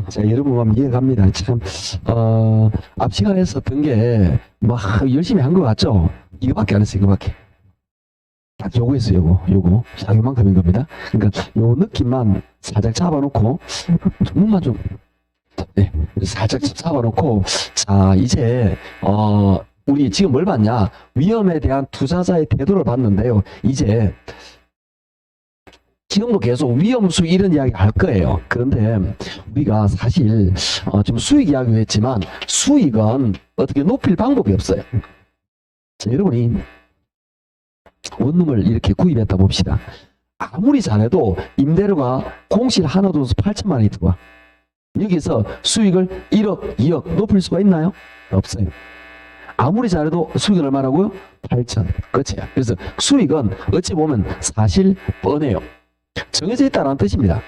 자, 여러분 마음 이해갑니다. 참, 앞 시간에 했었던 게, 막, 열심히 한 것 같죠? 이거밖에 안 했어요, 이거밖에. 딱 요거였어요, 요거. 자, 요만큼인 겁니다. 그러니까, 요 느낌만 살짝 잡아놓고, 눈만 좀, 네, 살짝 잡아놓고, 자, 이제, 우리 지금 뭘 봤냐? 위험에 대한 투자자의 태도를 봤는데요. 이제, 지금도 계속 위험수 이런 이야기 할 거예요. 그런데 우리가 사실 지금 수익 이야기 했지만 수익은 어떻게 높일 방법이 없어요. 자, 여러분이 원룸을 이렇게 구입했다 봅시다. 아무리 잘해도 임대료가 공실 하나 둬서 8천만 원이 들어와. 여기서 수익을 1억, 2억 높일 수가 있나요? 없어요. 아무리 잘해도 수익은 얼마라고요? 8천. 끝이야. 그래서 수익은 어찌 보면 사실 뻔해요. 정해져 있다는 뜻입니다.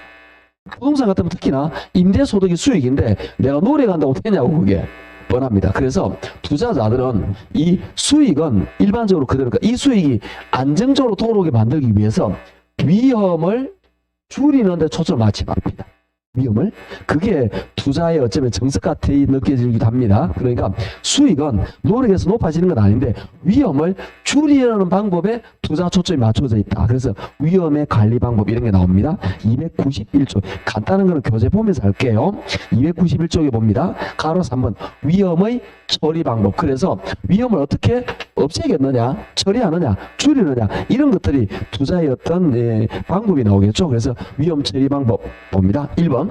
부동산 같으면 특히나 임대소득이 수익인데 내가 노래 간다고 되냐고 그게 뻔합니다. 그래서 투자자들은 이 수익은 일반적으로 그대로니까 이 수익이 안정적으로 돌아오게 만들기 위해서 위험을 줄이는 데 초점을 맞춰야 합니다. 위험을. 그게 투자의 어쩌면 정석 같아 느껴지기도 합니다. 그러니까 수익은 노력해서 높아지는 건 아닌데 위험을 줄이려는 방법에 투자 초점이 맞춰져 있다. 그래서 위험의 관리 방법 이런 게 나옵니다. 291조. 간단한 거는 교재 보면서 할게요. 291쪽에 봅니다. 가로서 한번 위험의 처리 방법. 그래서 위험을 어떻게 없애겠느냐, 처리하느냐, 줄이느냐 이런 것들이 투자의 어떤 방법이 나오겠죠. 그래서 위험 처리 방법 봅니다. 1번.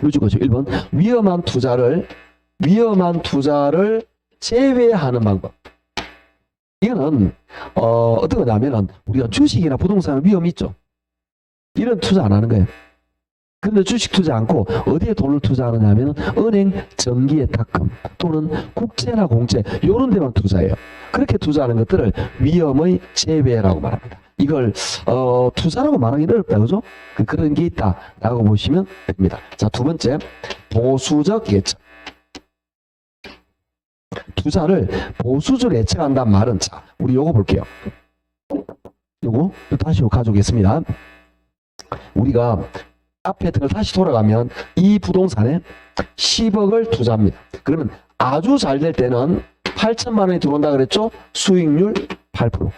요즘 거죠. 1번. 위험한 투자를 제외하는 방법. 이거는 어떤 거냐면은 우리가 주식이나 부동산은 위험이 있죠. 이런 투자 안 하는 거예요. 근데 주식 투자 않고 어디에 돈을 투자하느냐 하면 은행 정기의 탁금 또는 국채나 공채 이런 데만 투자해요. 그렇게 투자하는 것들을 위험의 제외라고 말합니다. 이걸 투자라고 말하기는 어렵다, 그죠? 그런 게 있다라고 보시면 됩니다. 자, 두 번째, 보수적 예측. 투자를 보수적으로 예측한다는 말은, 자, 우리 요거 볼게요. 요거 다시 가져오겠습니다. 우리가 앞에 다시 돌아가면 이 부동산에 10억을 투자합니다. 그러면 아주 잘 될 때는 8천만 원이 들어온다 그랬죠? 수익률 8%.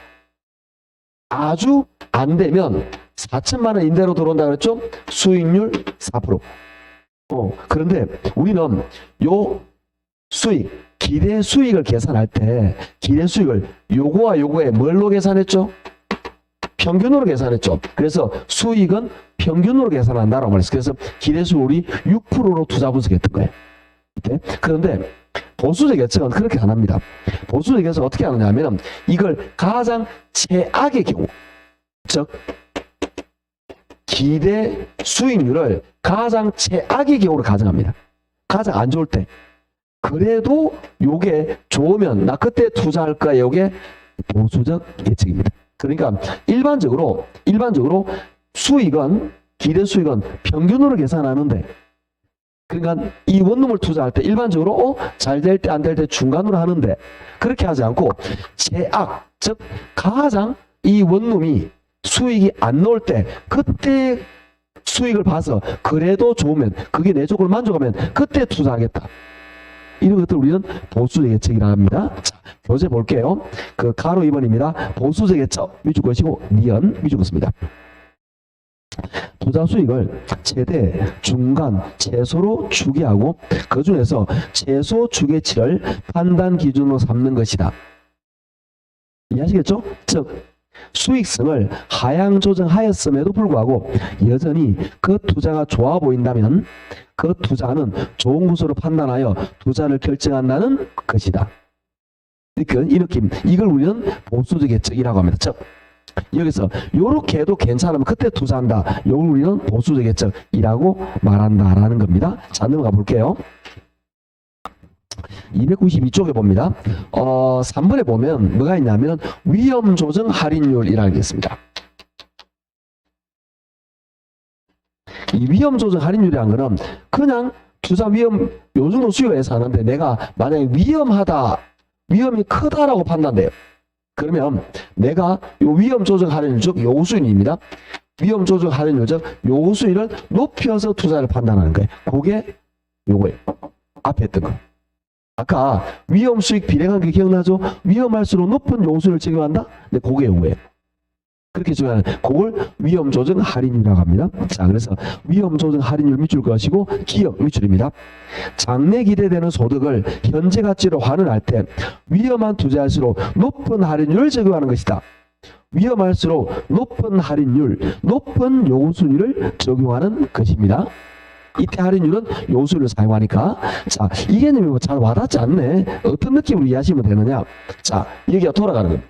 아주 안 되면 4천만 원 임대로 들어온다 그랬죠? 수익률 4%. 그런데 우리는 요 수익, 기대 수익을 계산할 때 기대 수익을 요거와 요거에 뭘로 계산했죠? 평균으로 계산했죠. 그래서 수익은 평균으로 계산한다라고 말했어요. 그래서 기대 수익이 6%로 투자 분석했던 거예요. 네? 그런데 보수적 예측은 그렇게 안 합니다. 보수적 예측은 어떻게 하느냐 하면 이걸 가장 최악의 경우, 즉 기대 수익률을 가장 최악의 경우로 가정합니다. 가장 안 좋을 때. 그래도 요게 좋으면 나 그때 투자할 거야. 요게 보수적 예측입니다. 그러니까 일반적으로 수익은 기대 수익은 평균으로 계산하는데 그러니까 이 원룸을 투자할 때 일반적으로 잘 될 때 안 될 때 중간으로 하는데 그렇게 하지 않고 최악, 즉 가장 이 원룸이 수익이 안 나올 때 그때 수익을 봐서 그래도 좋으면 그게 내 쪽으로 만족하면 그때 투자하겠다. 이런 것들 우리는 보수적 예측이라 합니다. 자, 교재 볼게요. 그 가로 2번입니다. 보수적 예측 위주 것이고 니은 위주 것입니다. 투자 수익을 최대, 중간, 최소로 추계하고 그 중에서 최소 추계치를 판단 기준으로 삼는 것이다. 이해하시겠죠? 즉 수익성을 하향 조정하였음에도 불구하고 여전히 그 투자가 좋아 보인다면 그 투자는 좋은 것으로 판단하여 투자를 결정한다는 것이다. 그러니까 이 느낌, 이걸 우리는 보수적 예측이라고 합니다. 즉 여기서 요렇게 해도 괜찮으면 그때 투자한다. 이걸 우리는 보수적 예측이라고 말한다라는 겁니다. 자, 넘어가 볼게요. 292쪽에 봅니다. 3번에 보면 뭐가 있냐면 위험 조정 할인율이라는 게 있습니다. 이 위험 조정 할인율이라는 거는 그냥 투자 위험 요 정도 수요에서 하는데 내가 만약에 위험이 크다라고 판단돼요. 그러면 내가 요 위험 조정 할인율 즉 요수익입니다. 위험 조정 할인율, 즉 요수위를 높여서 투자를 판단하는 거예요. 그게 요거예요. 앞에 했던 거. 아까 위험 수익 비례관계 기억나죠? 위험할수록 높은 요수를 적용한다? 네, 그게 요거예요. 그렇게 적용하는 그걸 위험 조정 할인율이라고 합니다. 자, 그래서 위험 조정 할인율 밑줄 것이고 기억 밑줄입니다. 장래 기대되는 소득을 현재 가치로 환원할 때 위험한 투자일수록 높은 할인율을 적용하는 것이다. 위험할수록 높은 할인율, 높은 요수율을 적용하는 것입니다. 이때 할인율은 요수를 사용하니까. 자, 이 개념이 잘 와닿지 않네. 어떤 느낌으로 이해하시면 되느냐. 자, 여기가 돌아가는 겁니다.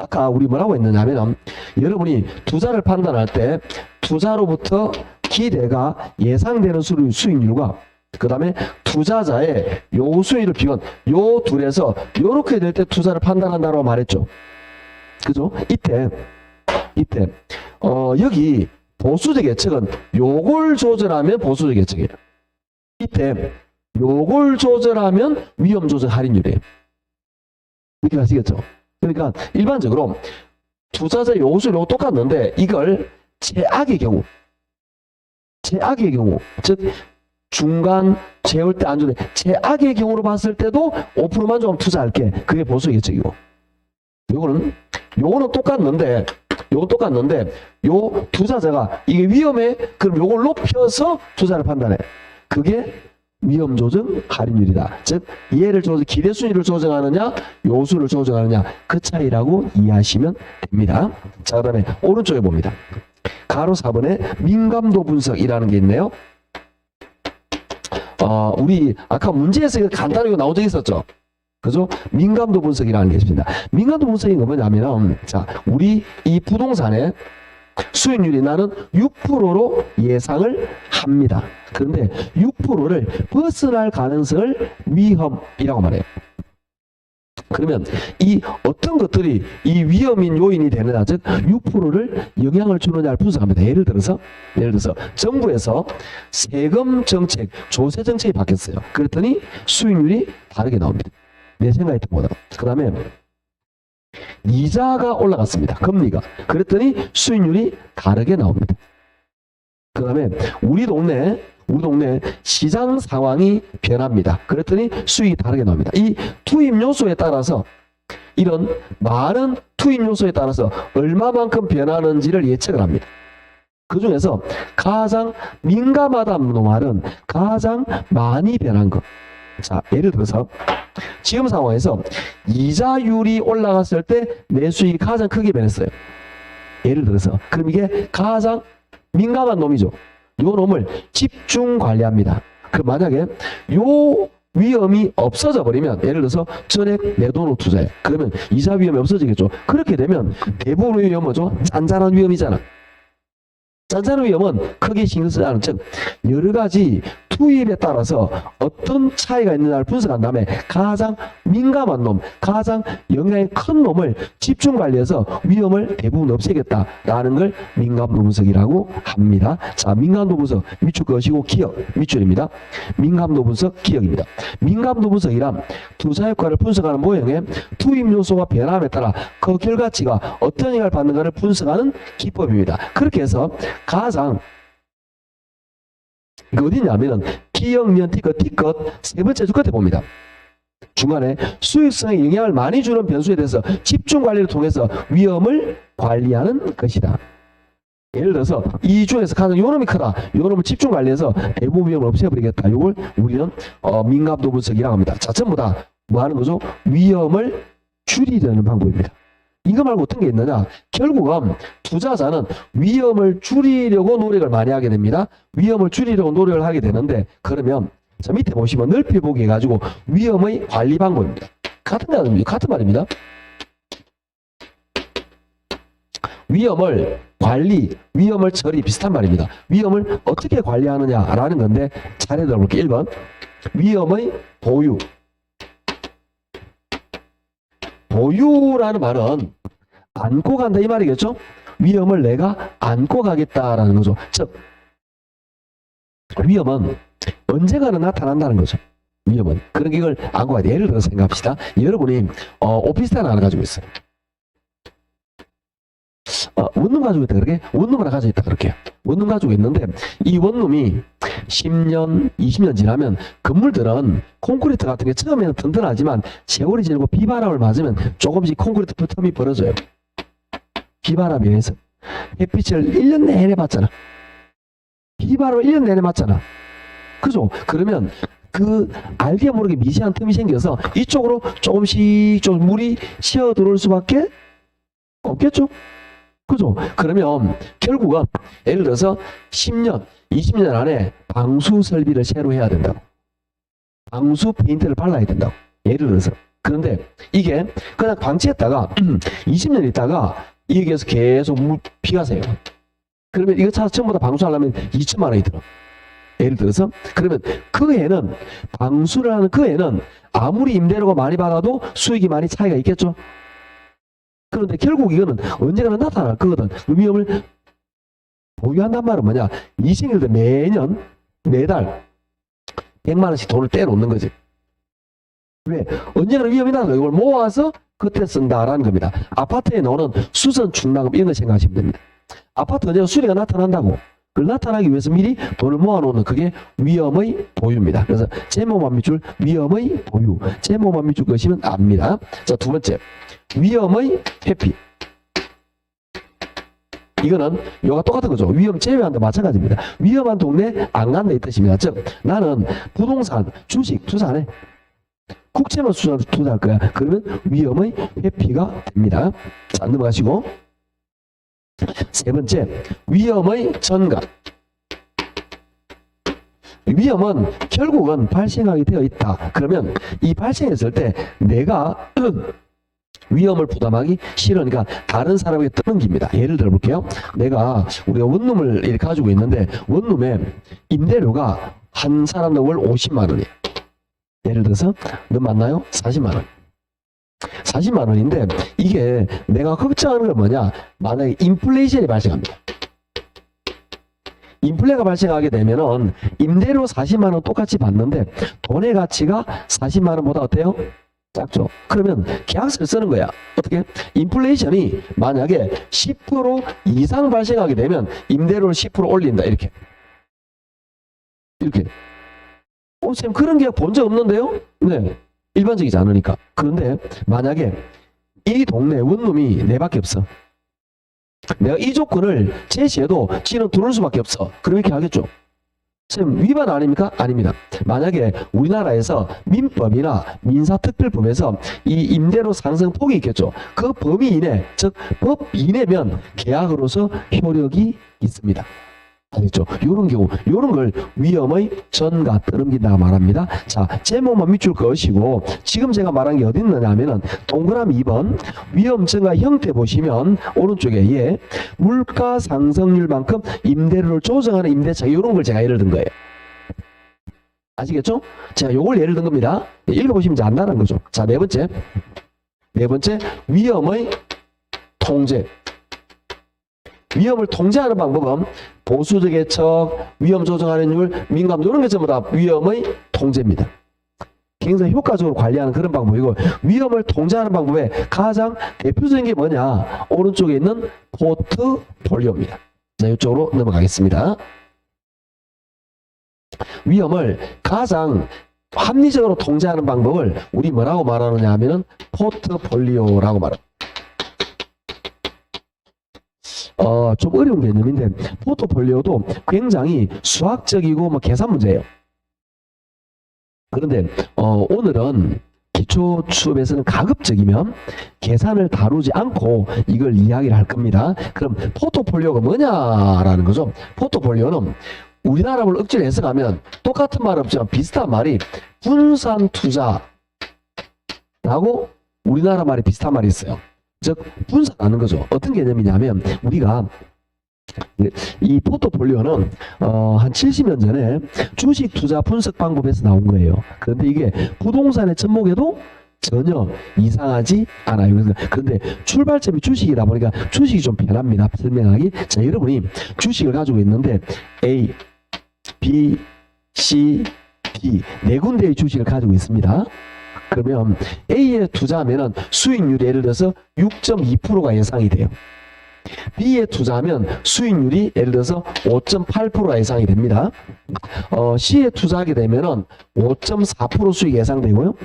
아까 우리 뭐라고 했느냐면 여러분이 투자를 판단할 때 투자로부터 기대가 예상되는 수익률과 그 다음에 투자자의 요수익을 비교한 요 둘에서 요렇게 될 때 투자를 판단한다고 말했죠. 그죠? 이때 여기 보수적 예측은 요걸 조절하면 보수적 예측이에요. 이때 요걸 조절하면 위험 조절 할인율이에요. 이렇게 아시겠죠? 그러니까 일반적으로 투자자 요소로 똑같는데 이걸 최악의 경우, 즉 중간 재울 때 안 좋은 최악의 경우로 봤을 때도 5%만 좀 투자할게. 그게 보수 예측이고. 요거는 똑같는데 요 투자자가 이게 위험해. 그럼 요걸 높여서 투자를 판단해. 그게 위험 조정 할인율이다. 즉 얘를 기대 순위를 조정하느냐 요수를 조정하느냐 그 차이라고 이해하시면 됩니다. 자, 그다음에 오른쪽에 봅니다. 가로 4번에 민감도 분석이라는 게 있네요. 우리 아까 문제에서 간단하게 나온 적 있었죠. 그죠? 민감도 분석이라는 게 있습니다. 민감도 분석이 뭐냐면, 자, 우리 이 부동산의 수익률이 나는 6%로 예상을 합니다. 그런데 6%를 벗어날 가능성을 위험이라고 말해요. 그러면 이 어떤 것들이 이 위험인 요인이 되느냐, 즉 6%를 영향을 주느냐를 분석합니다. 예를 들어서 정부에서 세금 정책, 조세 정책이 바뀌었어요. 그랬더니 수익률이 다르게 나옵니다. 내 생각했던 것보다. 그 다음에 이자가 올라갔습니다. 금리가. 그랬더니 수익률이 다르게 나옵니다. 그 다음에 우리 동네 시장 상황이 변합니다. 그랬더니 수익이 다르게 나옵니다. 이 투입 요소에 따라서 이런 많은 투입 요소에 따라서 얼마만큼 변하는지를 예측을 합니다. 그 중에서 가장 민감하다는 말은 가장 많이 변한 것. 자, 예를 들어서 지금 상황에서 이자율이 올라갔을 때 내 수익이 가장 크게 변했어요. 예를 들어서 그럼 이게 가장 민감한 놈이죠. 요 놈을 집중 관리합니다. 그 만약에 요 위험이 없어져 버리면 예를 들어서 전액 내 돈으로 투자해. 그러면 이자 위험이 없어지겠죠. 그렇게 되면 대부분의 위험은 뭐죠? 짠짠한 위험이잖아. 짠짠한 위험은 크게 신경 쓰지 않은 즉 여러 가지 투입에 따라서 어떤 차이가 있느냐를 분석한 다음에 가장 민감한 놈, 가장 영향이 큰 놈을 집중 관리해서 위험을 대부분 없애겠다라는 걸 민감도 분석이라고 합니다. 자, 민감도 분석 밑줄 것이고 기억 밑줄입니다. 민감도 분석 기억입니다. 민감도 분석이란 투자 효과를 분석하는 모형의 투입 요소와 변함에 따라 그 결과치가 어떤 영향을 받는가를 분석하는 기법입니다. 그렇게 해서 가장 이거 어디냐면은 기억, 면, 티컷 세 번째 줄 끝에 봅니다. 중간에 수익성에 영향을 많이 주는 변수에 대해서 집중 관리를 통해서 위험을 관리하는 것이다. 예를 들어서 이 중에서 가장 요놈이 크다. 요놈을 집중 관리해서 대부분 위험을 없애버리겠다. 이걸 우리는 민감도 분석이라고 합니다. 자, 전부 다 뭐 하는 거죠? 위험을 줄이려는 방법입니다. 이거 말고 어떤 게 있느냐? 결국은 투자자는 위험을 줄이려고 노력을 많이 하게 됩니다. 위험을 줄이려고 노력을 하게 되는데 그러면 자 밑에 보시면 넓히 보기 해가지고 위험의 관리 방법입니다. 같은 말입니다. 위험을 관리, 위험을 처리 비슷한 말입니다. 위험을 어떻게 관리하느냐라는 건데 잘 들어볼게요. 1번 위험의 보유. 보유라는 말은 안고 간다 이 말이겠죠? 위험을 내가 안고 가겠다라는 거죠. 즉 위험은 언젠가는 나타난다는 거죠. 위험은. 그런 걸 안고 가야 돼. 예를 들어서 생각합시다. 여러분이 오피스텔 하나 가지고 있어요. 원룸 가지고 있다 그렇게? 원룸 하나 가지고 있다 그렇게. 원룸 가지고 있는데 이 원룸이 10년, 20년 지나면 건물들은 콘크리트 같은 게 처음에는 튼튼하지만 세월이 지나고 비바람을 맞으면 조금씩 콘크리트 틈이 벌어져요. 비바람에 의해서. 햇빛을 1년 내내 받잖아. 비바람을 1년 내내 맞잖아. 그죠? 그러면 그 알게 모르게 미세한 틈이 생겨서 이쪽으로 조금씩 좀 물이 새어 들어올 수밖에 없겠죠? 그죠? 그러면 결국은 예를 들어서 10년, 20년 안에 방수 설비를 새로 해야 된다고. 방수 페인트를 발라야 된다고. 예를 들어서. 그런데 이게 그냥 방치했다가 20년 있다가 여기에서 계속 비가 새요. 그러면 이거 차서 전부 다 방수하려면 2천만 원이 들어. 예를 들어서 그러면 그 해는 방수를 하는 그 해는 아무리 임대료가 많이 받아도 수익이 많이 차이가 있겠죠. 그런데 결국 이거는 언젠가는 나타날 거거든. 위험을 보유한단 말은 뭐냐? 이 생일때 매년 매달 100만 원씩 돈을 떼놓는 거지. 왜? 언젠가는 위험이 나서 이걸 모아서 그때 쓴다라는 겁니다. 아파트에 나오는 수선 충당금 이런 거 생각하시면 됩니다. 아파트 언젠가 수리가 나타난다고. 그걸 나타나기 위해서 미리 돈을 모아놓는 그게 위험의 보유입니다. 그래서 제 몸 안 밑줄 위험의 보유. 제 몸 안 밑줄 것이면 압니다. 자, 두 번째. 위험의 회피. 이거는 요가 똑같은 거죠. 위험 제외한다 마찬가지입니다. 위험한 동네 안 간다 이 뜻입니다. 즉 나는 부동산, 주식 투자 안 해. 국채만 투자할 거야. 그러면 위험의 회피가 됩니다. 자, 넘어가시고 세 번째, 위험의 전가. 위험은 결국은 발생하게 되어 있다. 그러면 이 발생했을 때 내가 위험을 부담하기 싫으니까 다른 사람에게 떠넘깁니다. 예를 들어 볼게요. 내가 우리가 원룸을 이렇게 가지고 있는데 원룸에 임대료가 한 사람당 월 50만 원이에요. 예를 들어서 너 맞나요? 40만 원. 40만 원인데 이게 내가 걱정하는 건 뭐냐? 만약에 인플레이션이 발생합니다. 인플레가 발생하게 되면은 임대료 40만 원 똑같이 받는데 돈의 가치가 40만 원보다 어때요? 작죠. 그러면 계약서를 쓰는 거야. 어떻게? 인플레이션이 만약에 10% 이상 발생하게 되면 임대료를 10% 올린다. 이렇게. 쌤 그런 계약 본 적 없는데요? 네. 일반적이지 않으니까. 그런데 만약에 이 동네 원룸이 내밖에 없어. 내가 이 조건을 제시해도 지는 들어올 수밖에 없어. 그럼 이렇게 하겠죠. 쌤 위반 아닙니까? 아닙니다. 만약에 우리나라에서 민법이나 민사특별법에서 이 임대료 상승 폭이 있겠죠. 그 범위 이내, 즉 법 이내면 계약으로서 효력이 있습니다. 알겠죠? 요런 경우, 요런 걸 위험의 전가 떠넘긴다 말합니다. 자, 제목만 밑줄 그으시고, 지금 제가 말한 게 어디 있느냐 하면은, 동그라미 2번, 위험 전가 형태 보시면, 오른쪽에, 예, 물가 상승률만큼 임대료를 조정하는 임대차, 요런 걸 제가 예를 든 거예요. 아시겠죠? 제가 요걸 예를 든 겁니다. 읽어보시면 이제 안다는 거죠. 자, 네 번째, 위험의 통제. 위험을 통제하는 방법은 보수적 예측, 위험 조정하는 민감 이런 게 전부 다 위험의 통제입니다. 굉장히 효과적으로 관리하는 그런 방법이고 위험을 통제하는 방법의 가장 대표적인 게 뭐냐? 오른쪽에 있는 포트폴리오입니다. 자, 이쪽으로 넘어가겠습니다. 위험을 가장 합리적으로 통제하는 방법을 우리 뭐라고 말하느냐 하면은 포트폴리오라고 말합니다. 좀 어려운 개념인데 포트폴리오도 굉장히 수학적이고 뭐 계산 문제예요. 그런데 오늘은 기초 수업에서는 가급적이면 계산을 다루지 않고 이걸 이야기를 할 겁니다. 그럼 포트폴리오가 뭐냐라는 거죠. 포트폴리오는 우리나라 말 억지로 해석하면 똑같은 말 없지만 비슷한 말이 분산 투자라고 우리나라 말에 비슷한 말이 있어요. 즉 분산하는 거죠. 어떤 개념이냐면 우리가 이 포트폴리오는 한 70년 전에 주식 투자 분석 방법에서 나온 거예요. 그런데 이게 부동산의 접목에도 전혀 이상하지 않아요. 그런데 출발점이 주식이다 보니까 주식이 좀 편합니다. 설명하기. 자, 여러분이 주식을 가지고 있는데 A, B, C, D 네 군데의 주식을 가지고 있습니다. 그러면 A에 투자하면은 수익률이 예를 들어서 6.2%가 예상이 돼요. B에 투자하면 수익률이 예를 들어서 5.8%가 예상이 됩니다. C에 투자하게 되면은 5.4% 수익 예상되고요.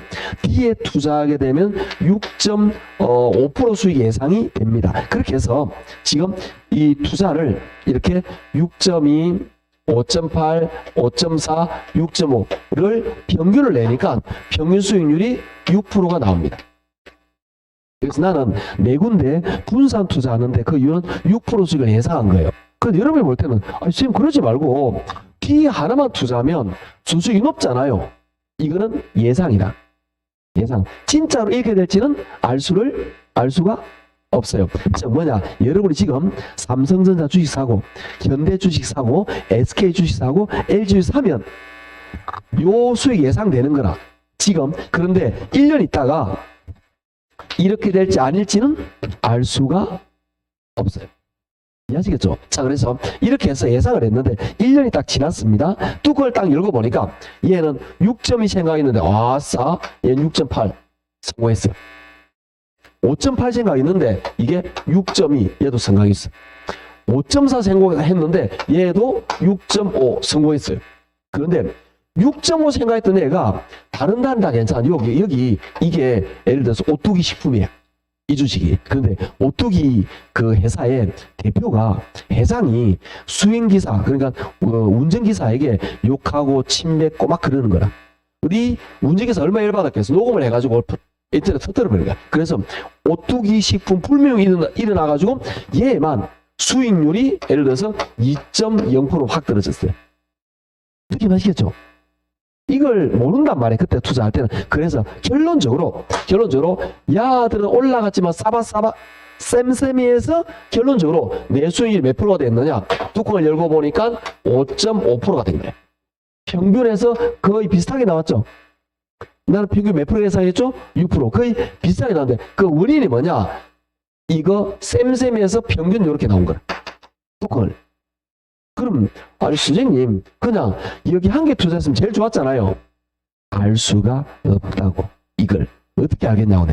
D에 투자하게 되면 6.5% 수익 예상이 됩니다. 그렇게 해서 지금 이 투자를 이렇게 6.2, 5.8, 5.4, 6.5를 평균을 내니까 평균 수익률이 6%가 나옵니다. 그래서 나는 네 군데 분산 투자하는데 그 이유는 6% 수익을 예상한 거예요. 그런데 여러분이 볼 때는 선생님 그러지 말고 D 하나만 투자하면 수익이 높잖아요. 이거는 예상이다. 예상. 진짜로 이렇게 될지는 알 수가 없어요. 즉 뭐냐, 여러분이 지금 삼성전자 주식 사고, 현대 주식 사고, SK 주식 사고, LG 주식 사면 요 수익 예상되는 거라. 지금. 그런데 1년 있다가 이렇게 될지 아닐지는 알 수가 없어요. 이해하시겠죠? 자, 그래서 이렇게 해서 예상을 했는데 1년이 딱 지났습니다. 뚜껑을 딱 열고 보니까 얘는 6점이 생각했는데 아싸, 얘는 6.8 성공했어요. 5.8 생각했는데 이게 6.2 얘도 성공했어요. 5.4 성공했는데 얘도 6.5 성공했어요. 그런데 6.5 생각했던 애가 다른 데는 다 괜찮아. 여기 이게 예를 들어서 오뚜기 식품이야. 이 주식이. 그런데 오뚜기 그 회사의 대표가, 회장이 수행기사, 그러니까 운전기사에게 욕하고 침뱉고 막 그러는 거라. 우리 운전기사 얼마나 열받았겠어. 녹음을 해가지고 인터넷 터뜨려버린 거야. 그래서 오뚜기 식품 불명이 일어나가지고 얘만 수익률이 예를 들어서 2.0% 확 떨어졌어요. 느낌 아시겠죠? 이걸 모른단 말이에요. 그때 투자할 때는. 그래서 결론적으로 야들은 올라갔지만 싸바싸바 쌤쌤이에서 결론적으로 내 수익률이 몇 프로가 됐느냐, 뚜껑을 열고 보니까 5.5%가 된 거예요. 평균에서 거의 비슷하게 나왔죠. 나는 평균 몇 프로 예상했죠? 6%. 거의 비슷하게 나왔는데 그 원인이 뭐냐, 이거 쌤쌤에서 평균 이렇게 나온 거야. 뚜껑을. 그럼 아니 선생님 그냥 여기 한 개 투자했으면 제일 좋았잖아요. 알 수가 없다고. 이걸 어떻게 알겠냐고.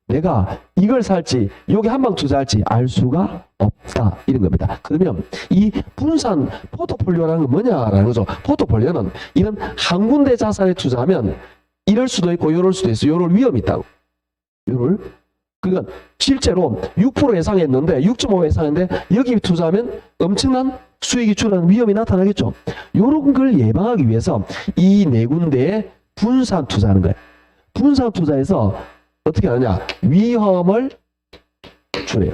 내가 이걸 살지 여기 한 방 투자할지 알 수가 없다, 이런 겁니다. 그러면 이 분산 포트폴리오라는 건 뭐냐라는 거죠. 포트폴리오는 이런 한 군데 자산에 투자하면 이럴 수도 있고 이럴 수도 있어. 이럴 위험이 있다고. 그러니까 실제로 6% 예상했는데 6.5 예상했는데 여기 투자하면 엄청난 수익이 줄어드는 위험이 나타나겠죠. 이런 걸 예방하기 위해서 이 네 군데에 분산 투자하는 거예요. 분산 투자에서 어떻게 하느냐, 위험을 줄여요.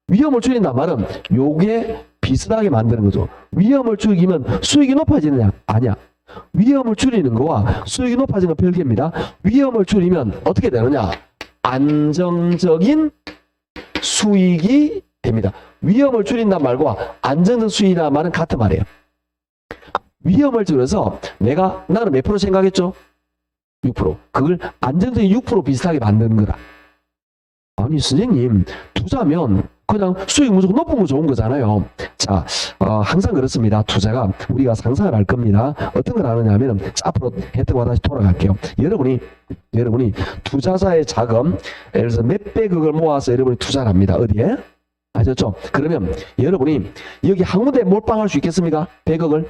위험을 줄인단 말은 요게 비슷하게 만드는 거죠. 위험을 줄이면 수익이 높아지느냐? 아니야. 위험을 줄이는 거와 수익이 높아지는 건 별개입니다. 위험을 줄이면 어떻게 되느냐, 안정적인 수익이 됩니다. 위험을 줄인단 말과 안정적 수익이란 말은 같은 말이에요. 위험을 줄여서 나는 몇 프로 생각했죠? 6%. 그걸 안정적인 6% 비슷하게 만드는 거라. 아니 선생님 투자면 그냥 수익 무조건 높은 거 좋은 거잖아요. 자, 항상 그렇습니다. 투자가 우리가 상상을 할 겁니다. 어떤 걸 하느냐 하면, 앞으로 했던 거 다시 돌아갈게요. 여러분이 투자자의 자금, 예를 들어서 몇백억을 모아서 여러분이 투자를 합니다. 어디에? 아셨죠? 그러면 여러분이 여기 한 군데 몰빵할 수 있겠습니까? 100억을?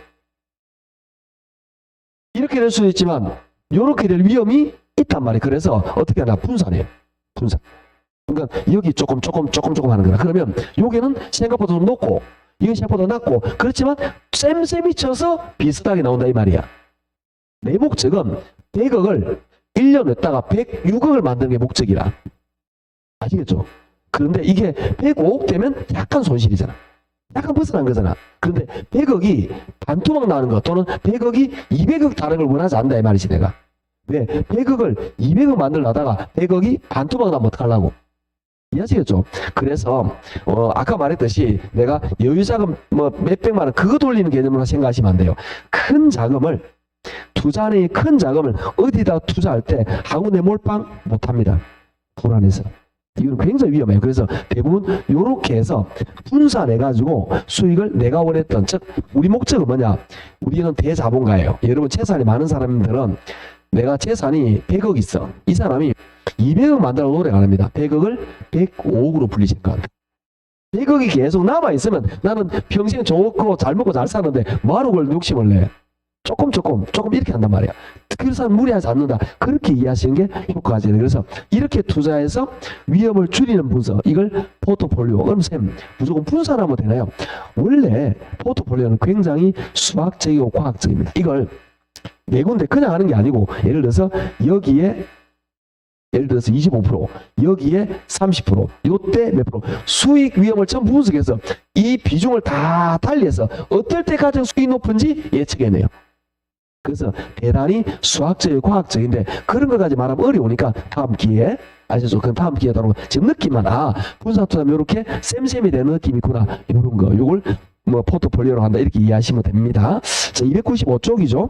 이렇게 될 수도 있지만 이렇게 될 위험이 있단 말이에요. 그래서 어떻게 하나? 분산해요. 분산. 그러니까 여기 조금 하는 거라. 그러면 여기는 생각보다 좀 높고 이건 생각보다 낮고, 그렇지만 쌤쌤이 쳐서 비슷하게 나온다 이 말이야. 내 목적은 100억을 1년 했다가 106억을 만드는 게 목적이라. 아시겠죠? 그런데 이게 105억 되면 약간 손실이잖아. 약간 벗어난 거잖아. 그런데 100억이 반토막 나는 거, 또는 100억이 200억 다른 걸 원하지 않는다 이 말이지 내가. 왜? 100억을 200억 만들려다가 100억이 반토막 나면 어떡하려고. 이해하시겠죠? 그래서 아까 말했듯이 내가 여유자금 몇백만 원 그거 돌리는 개념으로 생각하시면 안 돼요. 큰 자금을, 투자는 큰 자금을 어디다 투자할 때 한 군데 몰빵 못합니다. 불안해서. 이건 굉장히 위험해요. 그래서 대부분 이렇게 해서 분산해가지고 수익을 내가 원했던, 즉 우리 목적은 뭐냐, 우리는 대자본가예요. 여러분 재산이 많은 사람들은 내가 재산이 100억 있어. 이 사람이 200억 만들라고 노력 안 합니다. 100억을 105억으로 불리실 것 같아요. 100억이 계속 남아있으면 나는 평생 좋고 잘 먹고 잘 사는데 뭐하러 그걸 욕심을 내? 조금 이렇게 한단 말이야. 그래서 무리하지 않는다. 그렇게 이해하시는 게 효과가 되는. 그래서 이렇게 투자해서 위험을 줄이는 분석, 이걸 포트폴리오. 그럼 쌤, 무조건 분산하면 되나요? 원래 포트폴리오는 굉장히 수학적이고 과학적입니다. 이걸 네 군데 그냥 하는 게 아니고, 예를 들어서 여기에 예를 들어서 25%, 여기에 30%, 요때 몇 프로, 수익 위험을 전부 분석해서 이 비중을 다 달리해서 어떨 때 가장 수익이 높은지 예측해내요. 그래서 대단히 수학적이고 과학적인데, 그런 것까지 말하면 어려우니까 다음 기회에 아시죠? 그럼 다음 기회에 다루고, 지금 느낌만, 분산투자면 이렇게 쌤쌤이 되는 느낌이 있구나, 이런 거, 요걸 뭐 포트폴리오로 한다, 이렇게 이해하시면 됩니다. 자, 295쪽이죠.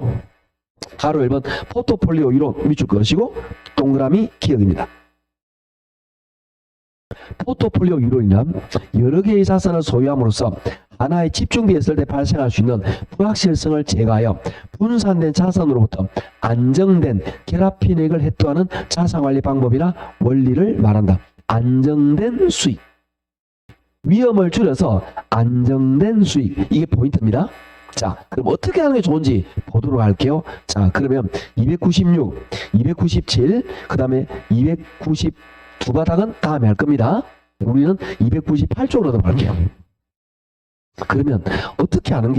가로 1번 포트폴리오 이론 밑줄 그으시고 동그라미 기억입니다. 포트폴리오 이론이란 여러 개의 자산을 소유함으로써 하나의 집중되었을 때 발생할 수 있는 불확실성을 제거하여 분산된 자산으로부터 안정된 결합hin액을 획도하는 자산관리 방법이나 원리를 말한다. 안정된 수익, 위험을 줄여서 안정된 수익, 이게 포인트입니다. 자, 그럼 어떻게 하는 게 좋은지 보도록 할게요. 자, 그러면 296, 297, 그 다음에 292 바닥은 다음에 할 겁니다. 우리는 298쪽으로 넘어갈게요. 그러면 어떻게 하는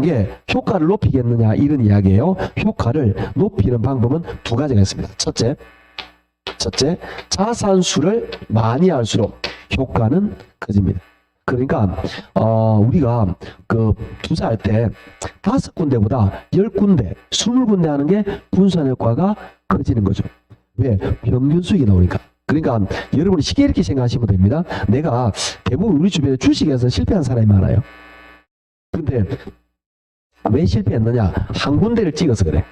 게 효과를 높이겠느냐, 이런 이야기예요. 효과를 높이는 방법은 두 가지가 있습니다. 첫째, 자산수를 많이 할수록 효과는 커집니다. 그러니까 우리가 그 투자할 때 5군데보다 10군데, 20군데 하는 게 분산 효과가 커지는 거죠. 왜? 평균 수익이 나오니까. 그러니까 여러분이 쉽게 이렇게 생각하시면 됩니다. 내가 대부분 우리 주변에 주식에서 실패한 사람이 많아요. 근데 왜 실패했느냐? 한 군데를 찍어서 그래.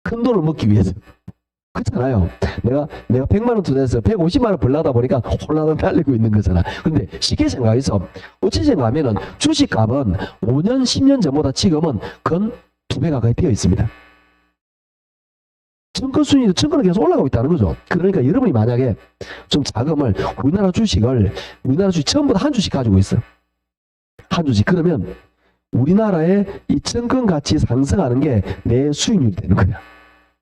큰 돈을 먹기 위해서. 그렇잖아요. 내가 100만원 투자해서 150만원 벌려다 보니까 홀라당 달리고 있는 거잖아. 근데 쉽게 생각해서 어찌 생각하면은 주식값은 5년, 10년 전보다 지금은 건 2배 가까이 뛰어 있습니다. 증권 순위도 증권은 계속 올라가고 있다는 거죠. 그러니까 여러분이 만약에 좀 자금을 우리나라 주식 전부 다 한 주식 가지고 있어. 한 주식. 그러면 우리나라의 이 증권 가치 상승하는 게 내 수익률이 되는 거야.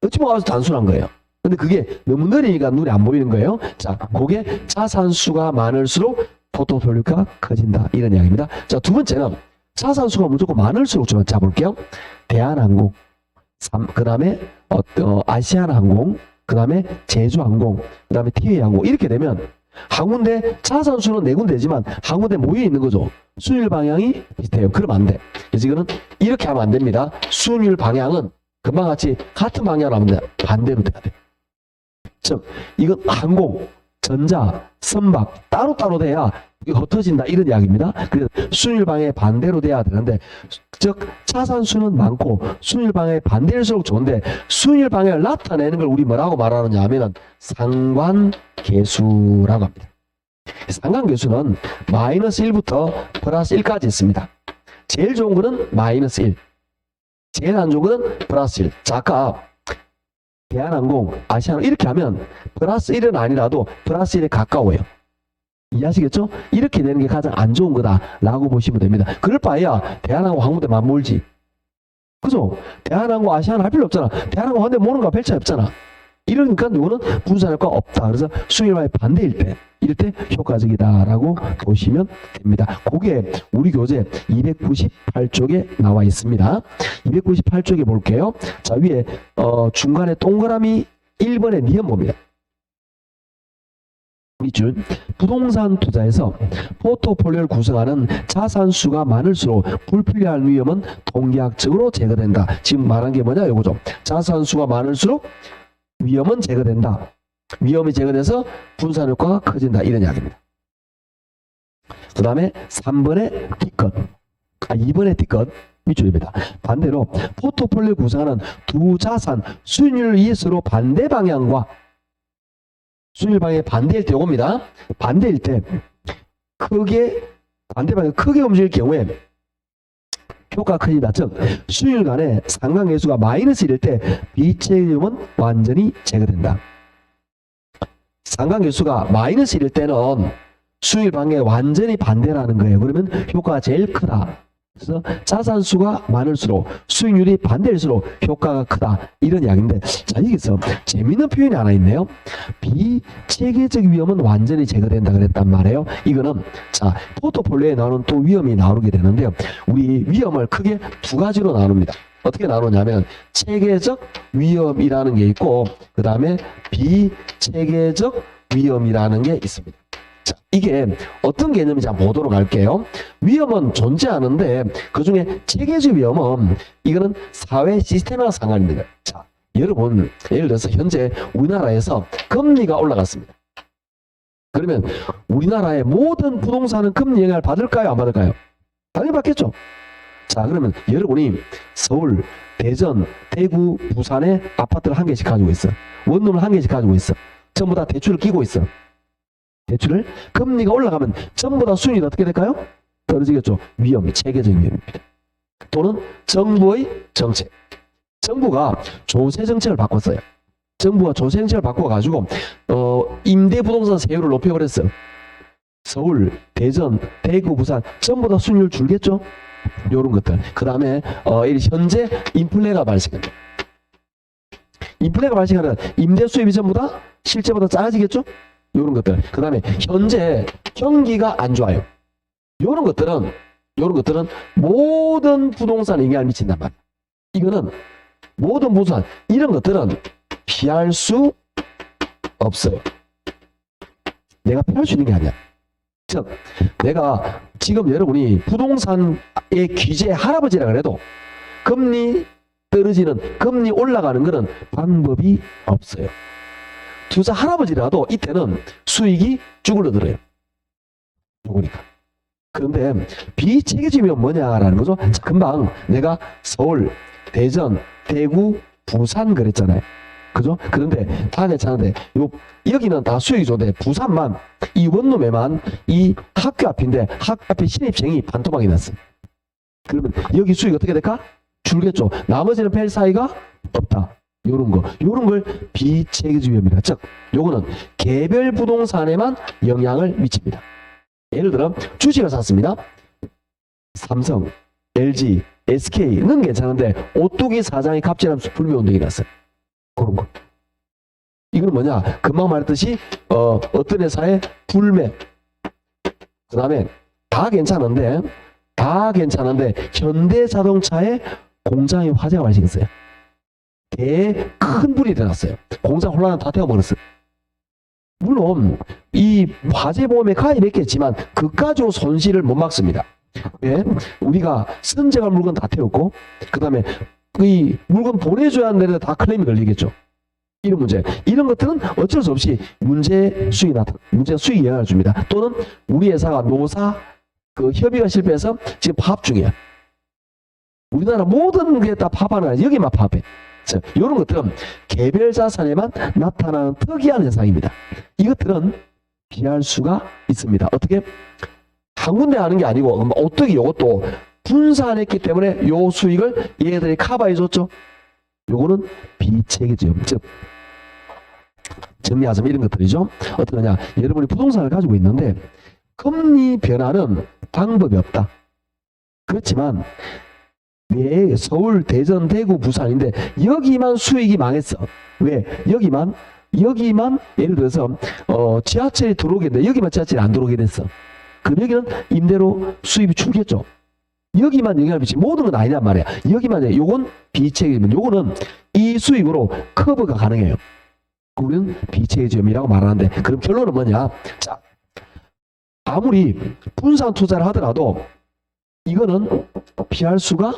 어찌 보면 아주 단순한 거예요. 근데 그게 너무 느리니까 눈에 안 보이는 거예요. 자, 그게 자산수가 많을수록 포트폴리오가 커진다, 이런 이야기입니다. 자, 두 번째는 자산수가 무조건 많을수록 좀 잡을게요. 대한항공, 그 다음에 아시아나항공, 그 다음에 제주항공, 그 다음에 티웨이항공, 이렇게 되면 한 군데 자산수는 네 군데지만 한 군데 모여 있는 거죠. 수익률 방향이 비슷해요. 그러면 안 돼. 그래서 이거는 이렇게 하면 안 됩니다. 수익률 방향은 금방 같이 같은 방향으로 하면 반대로 돼야 돼. 즉, 이건 항공, 전자, 선박 따로따로 돼야 이게 흩어진다, 이런 이야기입니다. 그래서 수익률 방향의 반대로 돼야 되는데, 즉 자산수는 많고 수익률 방향의 반대일수록 좋은데, 수익률 방향을 나타내는 걸 우리 뭐라고 말하느냐 하면은 상관계수라고 합니다. 상관계수는 마이너스 1부터 플러스 1까지 있습니다. 제일 좋은 거는 마이너스 1, 제일 안 좋은 거는 플러스 1. 자, 아까 대한항공, 아시아나 이렇게 하면 플러스 1은 아니라도 플러스 1에 가까워요. 이해하시겠죠? 이렇게 되는 게 가장 안 좋은 거다라고 보시면 됩니다. 그럴 바에야 대한항공 한 군데 맞몰지. 그죠? 대한항공, 아시아나 할 필요 없잖아. 대한항공 한 대 모는 거 별 차이 없잖아. 이러니까 이거는 분산 효과가 없다. 그래서 수익률의 반대일 때, 이럴 때 효과적이다라고 보시면 됩니다. 그게 우리 교재 298쪽에 나와 있습니다. 298쪽에 볼게요. 자, 위에 중간에 동그라미 1번의 니은 봅니다. 밑줄. 부동산 투자에서 포트폴리오를 구성하는 자산수가 많을수록 불필요한 위험은 통계학적으로 제거된다. 지금 말한 게 뭐냐? 이거죠. 자산수가 많을수록 위험은 제거된다. 위험이 제거돼서 분산 효과가 커진다, 이런 이야기입니다. 그 다음에 3번의 D컷, 2번의 D컷 밑줄입니다. 반대로 포트폴리오 구성하는 두 자산 수익률 ES로 반대 방향과 수익률 방향이 반대일 때 요겁니다. 반대일 때 반대 방향 크게 움직일 경우에 효과가 커진다. 즉 수익률 간의 상관계수가 마이너스일 때 비체계율은 완전히 제거된다. 상관계수가 마이너스일 때는 수익 관계가 완전히 반대라는 거예요. 그러면 효과가 제일 크다. 그래서 자산수가 많을수록 수익률이 반대일수록 효과가 크다. 이런 이야기인데, 자, 여기서 재밌는 표현이 하나 있네요. 비체계적 위험은 완전히 제거된다 그랬단 말이에요. 이거는, 자, 포트폴리오에 나오는 또 위험이 나오게 되는데요. 우리 위험을 크게 두 가지로 나눕니다. 어떻게 나누냐면, 체계적 위험이라는 게 있고, 그 다음에 비체계적 위험이라는 게 있습니다. 자, 이게 어떤 개념인지 한번 보도록 할게요. 위험은 존재하는데 그 중에 체계적 위험은 이거는 사회 시스템과 상관이 있는 거예요. 자, 여러분 예를 들어서 현재 우리나라에서 금리가 올라갔습니다. 그러면 우리나라의 모든 부동산은 금리 영향을 받을까요? 안 받을까요? 당연히 받겠죠. 자, 그러면 여러분이 서울, 대전, 대구, 부산에 아파트를 한 개씩 가지고 있어. 원룸을 한 개씩 가지고 있어. 전부 다 대출을 끼고 있어. 대출을 금리가 올라가면 전부 다 수익이 어떻게 될까요? 떨어지겠죠. 위험이 체계적 위험입니다. 또는 정부의 정책. 정부가 조세 정책을 바꿨어요. 정부가 조세 정책을 바꿔가지고 임대 부동산 세율을 높여버렸어. 서울, 대전, 대구, 부산 전부 다 수익률 줄겠죠. 이런 것들. 그 다음에 현재 인플레가 발생한다. 인플레가 발생하면 임대 수입이 전부 다 실제보다 작아지겠죠. 이런 것들. 그 다음에 현재 경기가 안 좋아요. 이런 것들은 모든 부동산에 영향을 미친단 말이야. 이거는 모든 부동산 이런 것들은 피할 수 없어요. 내가 피할 수 있는 게 아니야. 즉 내가 지금 여러분이 부동산의 규제 할아버지라 그래도 금리 떨어지는 금리 올라가는 것은 방법이 없어요. 투자 할아버지라도 이때는 수익이 쭈글러들어요. 요거니까. 그런데 비체계적이면 뭐냐라는 거죠. 자, 금방 내가 서울, 대전, 대구, 부산 그랬잖아요. 그죠? 그런데 다 괜찮은데 여기는 다 수익이 좋은데 부산만 이 원룸에만 이 학교 앞인데 학교 앞에 신입생이 반토막이 났어요. 그러면 여기 수익이 어떻게 될까? 줄겠죠. 나머지는 별 사이가 없다. 요런 걸 비체계적 위험이다. 즉, 요거는 개별 부동산에만 영향을 미칩니다. 예를 들어, 주식을 샀습니다. 삼성, LG, SK는 괜찮은데, 오뚜기 사장이 갑질하면서 불매운동이 났어요. 그런 거. 이건 뭐냐? 금방 말했듯이, 어떤 회사의 불매. 그 다음에, 다 괜찮은데, 현대자동차의 공장에 화재가 발생했어요. 큰 불이 일어났어요. 공장 혼란은 다 태워버렸어요. 물론 이 화재보험에 가입했겠지만 그까지로 손실을 못 막습니다. 왜? 우리가 선적할 물건 다 태웠고 그 다음에 이 물건 보내줘야 하는 데는 다 클레임이 걸리겠죠. 이런 문제. 이런 것들은 어쩔 수 없이 문제 수익이 영향을 줍니다. 또는 우리 회사가 노사 협의가 실패해서 지금 파업 중이야. 우리나라 모든 게 다 파업하는 여기만 파업해. 이런 것들은 개별 자산에만 나타나는 특이한 현상입니다. 이것들은 피할 수가 있습니다. 어떻게? 한 군데 하는 게 아니고 어떻게 이것도 분산했기 때문에 요 수익을 얘들이 커버해줬죠. 요거는 비체계적. 즉 정리하자면 이런 것들이죠. 어떻게 하냐? 여러분이 부동산을 가지고 있는데 금리 변화는 방법이 없다. 그렇지만 왜 서울, 대전, 대구, 부산인데 여기만 수익이 망했어. 왜? 여기만 예를 들어서 지하철이 들어오겠는데 여기만 지하철이 안 들어오게 됐어. 그럼 여기는 임대로 수입이 줄겠죠. 여기만 영향을 미치 모든 건 아니란 말이야. 여기만 요건 비체계면 요거는 이 수익으로 커버가 가능해요. 우리는 비체계점이라고 말하는데 그럼 결론은 뭐냐? 자, 아무리 분산 투자를 하더라도 이거는 피할 수가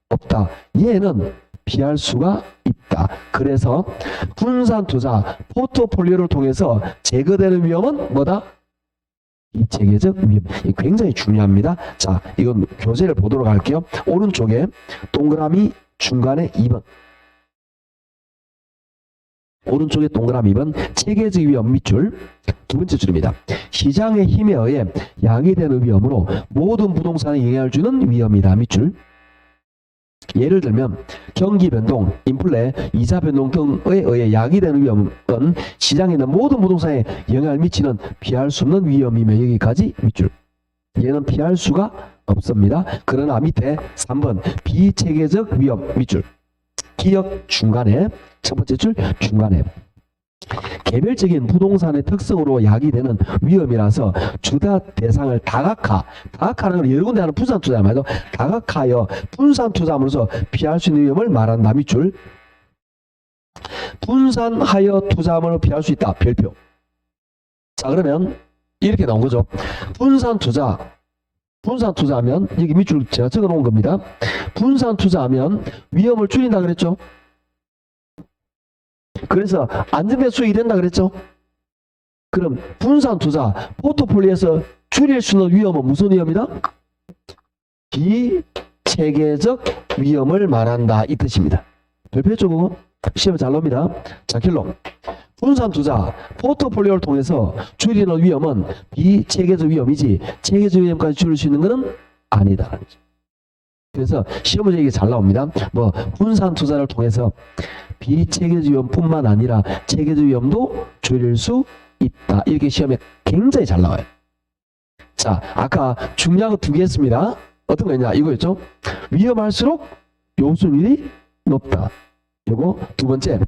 없다. 얘는 피할 수가 있다. 그래서 분산 투자 포트폴리오를 통해서 제거되는 위험은 뭐다? 비체계적 위험. 굉장히 중요합니다. 자, 이건 교재를 보도록 할게요. 오른쪽에 동그라미 중간에 2번. 오른쪽에 동그라미 2번 체계적 위험 밑줄 두 번째 줄입니다. 시장의 힘에 의해 야기되는 위험으로 모든 부동산에 영향을 주는 위험이다. 밑줄. 예를 들면 경기 변동, 인플레, 이자 변동 등에 의해 야기되는 위험은 시장에 있는 모든 부동산에 영향을 미치는 피할 수 없는 위험이며 여기까지 밑줄. 얘는 피할 수가 없습니다. 그러나 밑에 3번 비체계적 위험 밑줄. 기억 중간에 첫 번째 줄 중간에 개별적인 부동산의 특성으로 야기되는 위험이라서 주다 대상을 다각화하는 건 여러 군데 하는 분산 투자 말도 다각하여 분산 투자함으로써 피할 수 있는 위험을 말한다 밑줄. 분산하여 투자함으로 피할 수 있다 별표. 자 그러면 이렇게 나온 거죠. 분산 투자하면 여기 밑줄 제가 적어 놓은 겁니다. 분산 투자하면 위험을 줄인다 그랬죠. 그래서 안전된 수익이 된다 그랬죠. 그럼 분산 투자 포트폴리오에서 줄일 수 있는 위험은 무슨 위험이다? 비체계적 위험을 말한다 이 뜻입니다. 별표했죠 그거? 시험에 잘 나옵니다. 자 결론. 분산 투자 포트폴리오를 통해서 줄이는 위험은 비체계적 위험이지 체계적 위험까지 줄일 수 있는 것은 아니다. 그래서 시험 문제 이게 잘 나옵니다. 뭐 분산 투자를 통해서 비체계적 위험뿐만 아니라 체계적 위험도 줄일 수 있다. 이렇게 시험에 굉장히 잘 나와요. 자, 아까 중요한 거 두 개 했습니다. 어떤 거였냐? 이거였죠. 위험할수록 요순율이 높다. 요거 두 번째,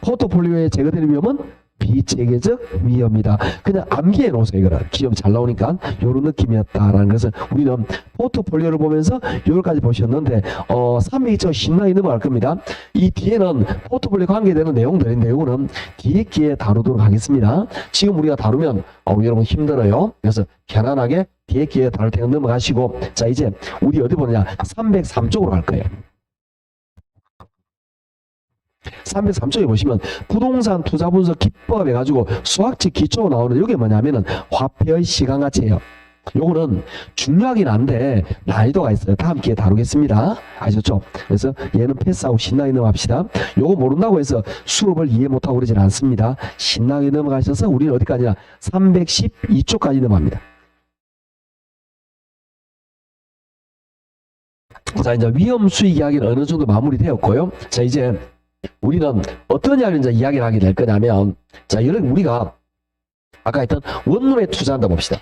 포트폴리오에 제거되는 위험은 비체계적 위험이다. 그냥 암기해 놓으세요. 이거를 시험 잘 나오니까 요런 느낌이었다라는 것을 우리는 포트폴리오를 보면서 요까지 보셨는데 300점 신나게 넘어갈 겁니다. 이 뒤에는 포트폴리오 관계되는 내용들인데 요거는 뒤에 기회에 다루도록 하겠습니다. 지금 우리가 다루면 여러분 힘들어요. 그래서 편안하게 뒤에 기회에 다룰 테니까 넘어가시고, 자 이제 우리 어디 보느냐 303쪽으로 갈 거예요. 303쪽에 보시면 부동산 투자 분석 기법 해가지고 수학적 기초로 나오는 이게 뭐냐면은 화폐의 시간가치예요. 요거는 중요하긴 한데 난이도가 있어요. 다음 기회에 다루겠습니다. 아셨죠? 그래서 얘는 패스하고 신나게 넘어갑시다. 요거 모른다고 해서 수업을 이해 못하고 그러진 않습니다. 신나게 넘어가셔서 우리는 어디까지나 312쪽까지 넘어갑니다. 자 이제 위험 수익 이야기는 어느 정도 마무리되었고요. 자 이제 우리는 어떤 이야기를 하게 될 거냐면, 자 여러분 우리가 아까 했던 원룸에 투자한다 봅시다.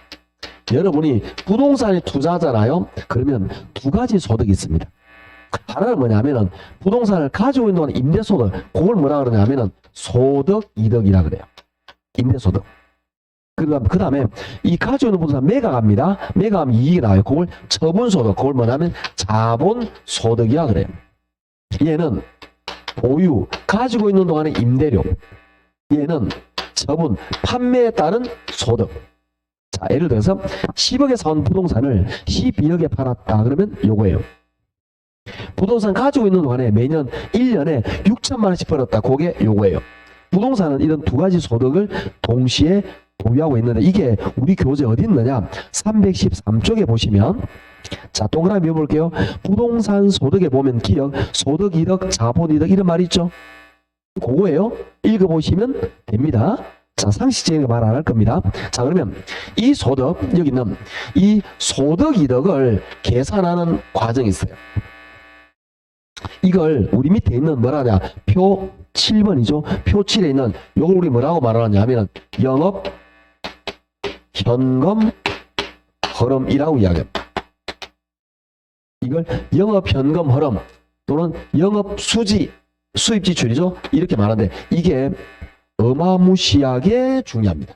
여러분이 부동산에 투자하잖아요. 그러면 두 가지 소득이 있습니다. 하나는 뭐냐면은 부동산을 가지고 있는 동안 임대소득, 그걸 뭐라 그러냐면은 소득 이득이라 그래요. 임대소득. 그 다음에 이 가지고 있는 부동산 매각합니다. 매각하면 이익이 나와요. 그걸 처분소득, 그걸 뭐냐면 자본소득이라 그래요. 얘는 보유, 가지고 있는 동안의 임대료. 얘는 처분, 판매에 따른 소득. 자, 예를 들어서 10억에 사온 부동산을 12억에 팔았다. 그러면 요거예요. 부동산 가지고 있는 동안에 매년 1년에 6천만 원씩 벌었다. 그게 요거예요. 부동산은 이런 두 가지 소득을 동시에 보유하고 있는데 이게 우리 교재 어디 있느냐? 313쪽에 보시면, 자 동그라미 해볼게요. 부동산 소득에 보면 기억, 소득 이득, 자본 이득 이런 말이 있죠. 그거예요. 읽어보시면 됩니다. 자 상식적인 거 말 안 할 겁니다. 자 그러면 이 소득, 여기 있는 이 소득 이득을 계산하는 과정이 있어요. 이걸 우리 밑에 있는 뭐라냐, 표 7번이죠. 표 7에 있는 요걸 우리 뭐라고 말하느냐 하면 영업 현금 흐름이라고 이야기합니다. 이걸 영업 현금 흐름 또는 영업 수지, 수입 지출이죠. 이렇게 말하는데 이게 어마무시하게 중요합니다.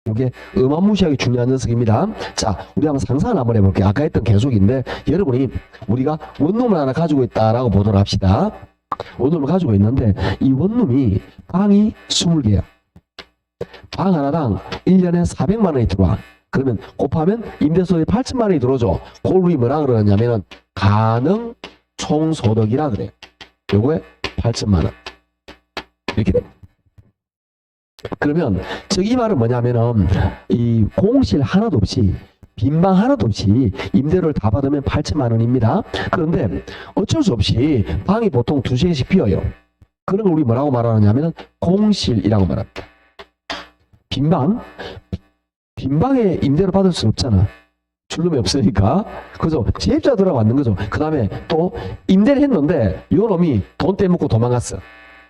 이게 어마무시하게 중요한 녀석입니다. 자, 우리 한번 상상을 한번 해볼게요. 아까 했던 계속인데 여러분이 우리가 원룸을 하나 가지고 있다라고 보도록 합시다. 원룸을 가지고 있는데 이 원룸이 방이 20개야. 방 하나당 1년에 400만 원이 들어와. 그러면 곱하면 임대소득이 8천만 원이 들어오죠. 그걸 우리 뭐라 그러냐면은 가능 총소득이라 그래요. 요거에 8천만 원. 이렇게 됩니다. 그러면 이 말은 뭐냐면은 이 공실 하나도 없이 빈방 하나도 없이 임대료를 다 받으면 8천만 원입니다. 그런데 어쩔 수 없이 방이 보통 2개씩 비어요. 그런 걸 우리 뭐라고 말하느냐면 공실이라고 말합니다. 빈방에 임대료 받을 수 없잖아. 줄 놈이 없으니까. 그래서 세입자 들어맞는 거죠. 그 다음에 또 임대를 했는데 요 놈이 돈 떼먹고 도망갔어.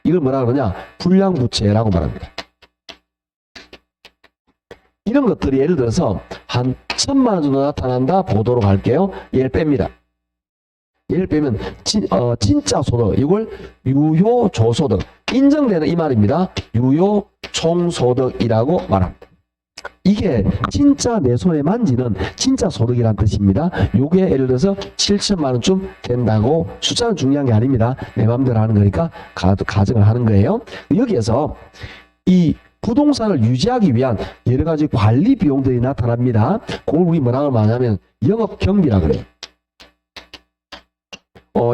이걸 뭐라 그러냐? 불량부채라고 말합니다. 이런 것들이 예를 들어서 한 1,000만 원 정도 나타난다 보도록 할게요. 얘를 뺍니다. 얘를 빼면 진짜 소득, 이걸 유효조소득, 인정되는 이 말입니다. 유효총소득이라고 말합니다. 이게 진짜 내 손에 만지는 진짜 소득이란 뜻입니다. 요게 예를 들어서 7천만 원쯤 된다고, 숫자는 중요한 게 아닙니다. 내 마음대로 하는 거니까 가정을 하는 거예요. 여기에서 이 부동산을 유지하기 위한 여러 가지 관리 비용들이 나타납니다. 그걸 우리 뭐라고 말하냐면 영업 경비라 그래요.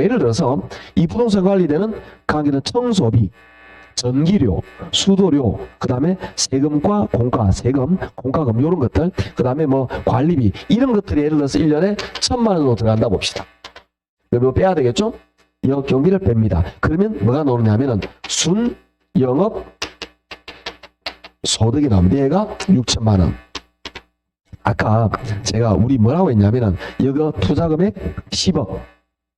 예를 들어서 이 부동산 관리되는 가게는 청소비, 전기료, 수도료, 그 다음에 세금과 공과, 세금, 공과금 이런 것들, 그 다음에 뭐 관리비 이런 것들이 예를 들어서 1년에 1,000만 원 정도 들어간다 봅시다. 그럼 빼야 되겠죠? 영업 경비를 뺍니다. 그러면 뭐가 나오느냐면은 순 영업 소득이 나옵니다. 얘가 6천만 원. 아까 제가 우리 뭐라고 했냐면은 여기 투자 금액 10억,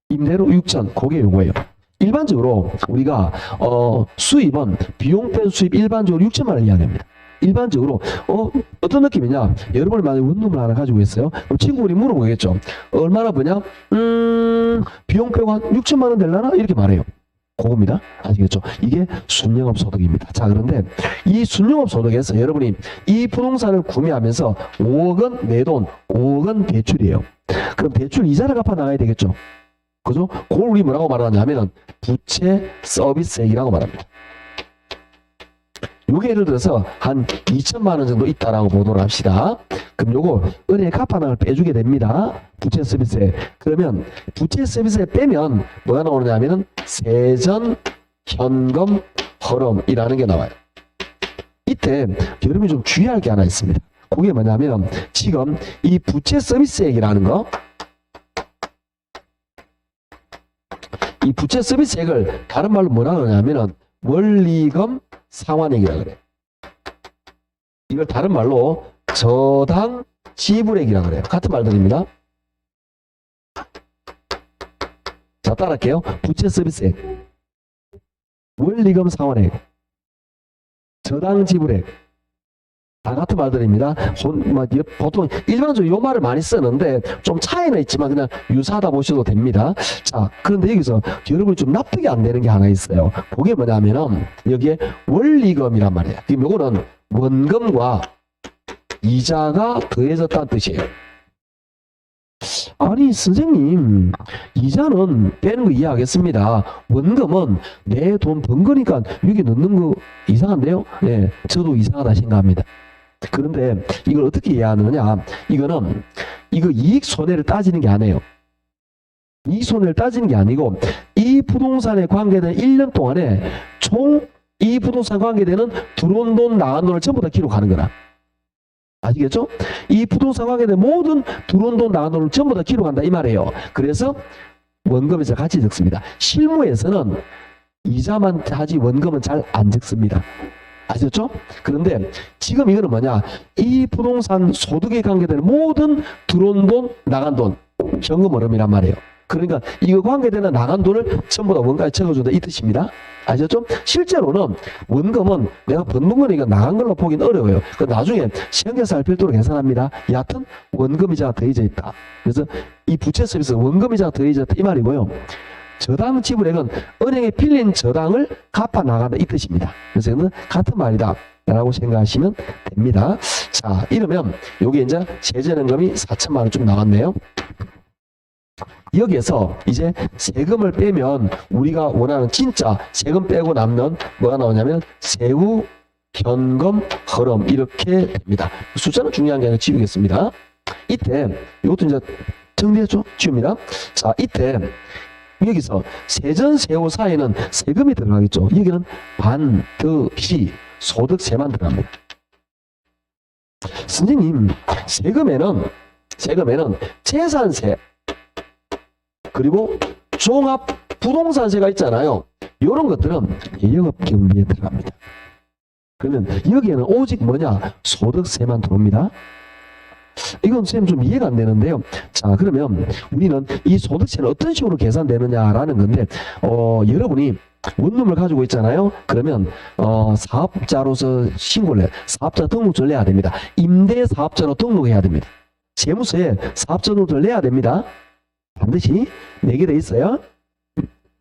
임대료 6천, 그게 요거예요. 일반적으로 우리가 수입은 비용 뺀 수입 일반적으로 6천만 원 이야기합니다. 일반적으로 어떤 느낌이냐? 여러분이 만약에 원룸을 하나 가지고 있어요. 그럼 친구분이 물어보겠죠. 얼마나 버냐? 비용 빼고 한 6천만 원 될라나? 이렇게 말해요. 그겁니다. 아시겠죠? 이게 순영업 소득입니다. 자, 그런데 이 순영업 소득에서 여러분이 이 부동산을 구매하면서 5억은 내 돈, 5억은 대출이에요. 그럼 대출 이자를 갚아 나가야 되겠죠? 그죠? 그걸 우리 뭐라고 말하냐면은 부채 서비스액이라고 말합니다. 요게 예를 들어서 한 2천만 원 정도 있다라고 보도록 합시다. 그럼 요거 은행에 갚아나갈 빼주게 됩니다. 부채 서비스액. 그러면 부채 서비스액 빼면 뭐가 나오느냐면은 세전, 현금, 흐름이라는 게 나와요. 이때 여러분이 좀 주의할 게 하나 있습니다. 그게 뭐냐면 지금 이 부채 서비스액이라는 거, 이 부채 서비스액을 다른 말로 뭐라 그러냐면은 원리금 상환액이라 그래요. 이걸 다른 말로 저당 지불액이라 그래요. 같은 말들입니다. 자, 따라할게요. 부채 서비스액, 원리금 상환액, 저당 지불액, 다 같은 말들입니다. 보통 일반적으로 이 말을 많이 쓰는데 좀 차이는 있지만 그냥 유사하다 보셔도 됩니다. 자, 그런데 여기서 여러분이 좀 납득이 안 되는 게 하나 있어요. 그게 뭐냐면은 여기에 원리금이란 말이에요. 지금 요거는 원금과 이자가 더해졌다는 뜻이에요. 아니 선생님, 이자는 빼는 거 이해하겠습니다. 원금은 내 돈 번 거니까 여기 넣는 거 이상한데요? 네, 저도 이상하다 생각합니다. 그런데 이걸 어떻게 이해하느냐? 이거는 이거 이익 손해를 따지는 게 아니에요. 이익 손해를 따지는 게 아니고 이 부동산에 관계된 1년 동안에 총 이 부동산 관계되는 들어온 돈 나간 돈을 전부 다 기록하는 거라. 아시겠죠? 이 부동산 관계된 모든 들어온 돈 나간 돈을 전부 다 기록한다 이 말이에요. 그래서 원금에서 같이 적습니다. 실무에서는 이자만 하지 원금은 잘 안 적습니다. 아셨죠? 그런데 지금 이거는 뭐냐? 이 부동산 소득에 관계되는 모든 들어온 돈, 나간 돈, 현금 흐름이란 말이에요. 그러니까 이거 관계되는 나간 돈을 전부 다 원가에 적어준다 이 뜻입니다. 아셨죠? 실제로는 원금은 내가 번 거니까 나간 걸로 보기는 어려워요. 나중에 시행계산을 별도로 계산합니다. 여하튼 원금이자가 더해져 있다. 그래서 이 부채 서비스 원금이자가 더해져 있다 이 말이고요. 저당 지불액은 은행에 빌린 저당을 갚아 나간다 이 뜻입니다. 그래서 이거는 같은 말이다 라고 생각하시면 됩니다. 자, 이러면 요게 이제 세전연금이 4천만 원 좀 나왔네요. 여기에서 이제 세금을 빼면 우리가 원하는 진짜 세금 빼고 남는 뭐가 나오냐면 세후, 현금, 흐름 이렇게 됩니다. 숫자는 중요한 게 아니라 지우겠습니다. 이때 이것도 이제 정리했죠? 지웁니다. 자, 이때 여기서 세전, 세후 사이에는 세금이 들어가겠죠. 여기는 반드시 소득세만 들어갑니다. 선생님, 세금에는 재산세 그리고 종합 부동산세가 있잖아요. 이런 것들은 영업 경비에 들어갑니다. 그러면 여기에는 오직 뭐냐? 소득세만 들어옵니다. 이건 선생님 좀 이해가 안 되는데요. 자, 그러면 우리는 이 소득세는 어떤 식으로 계산되느냐라는 건데, 여러분이 원룸을 가지고 있잖아요. 그러면 사업자로서 신고를 해, 사업자 등록증을 내야 됩니다. 임대 사업자로 등록해야 됩니다. 세무서에 사업자 등록증을 내야 됩니다. 반드시 내게 돼 있어요.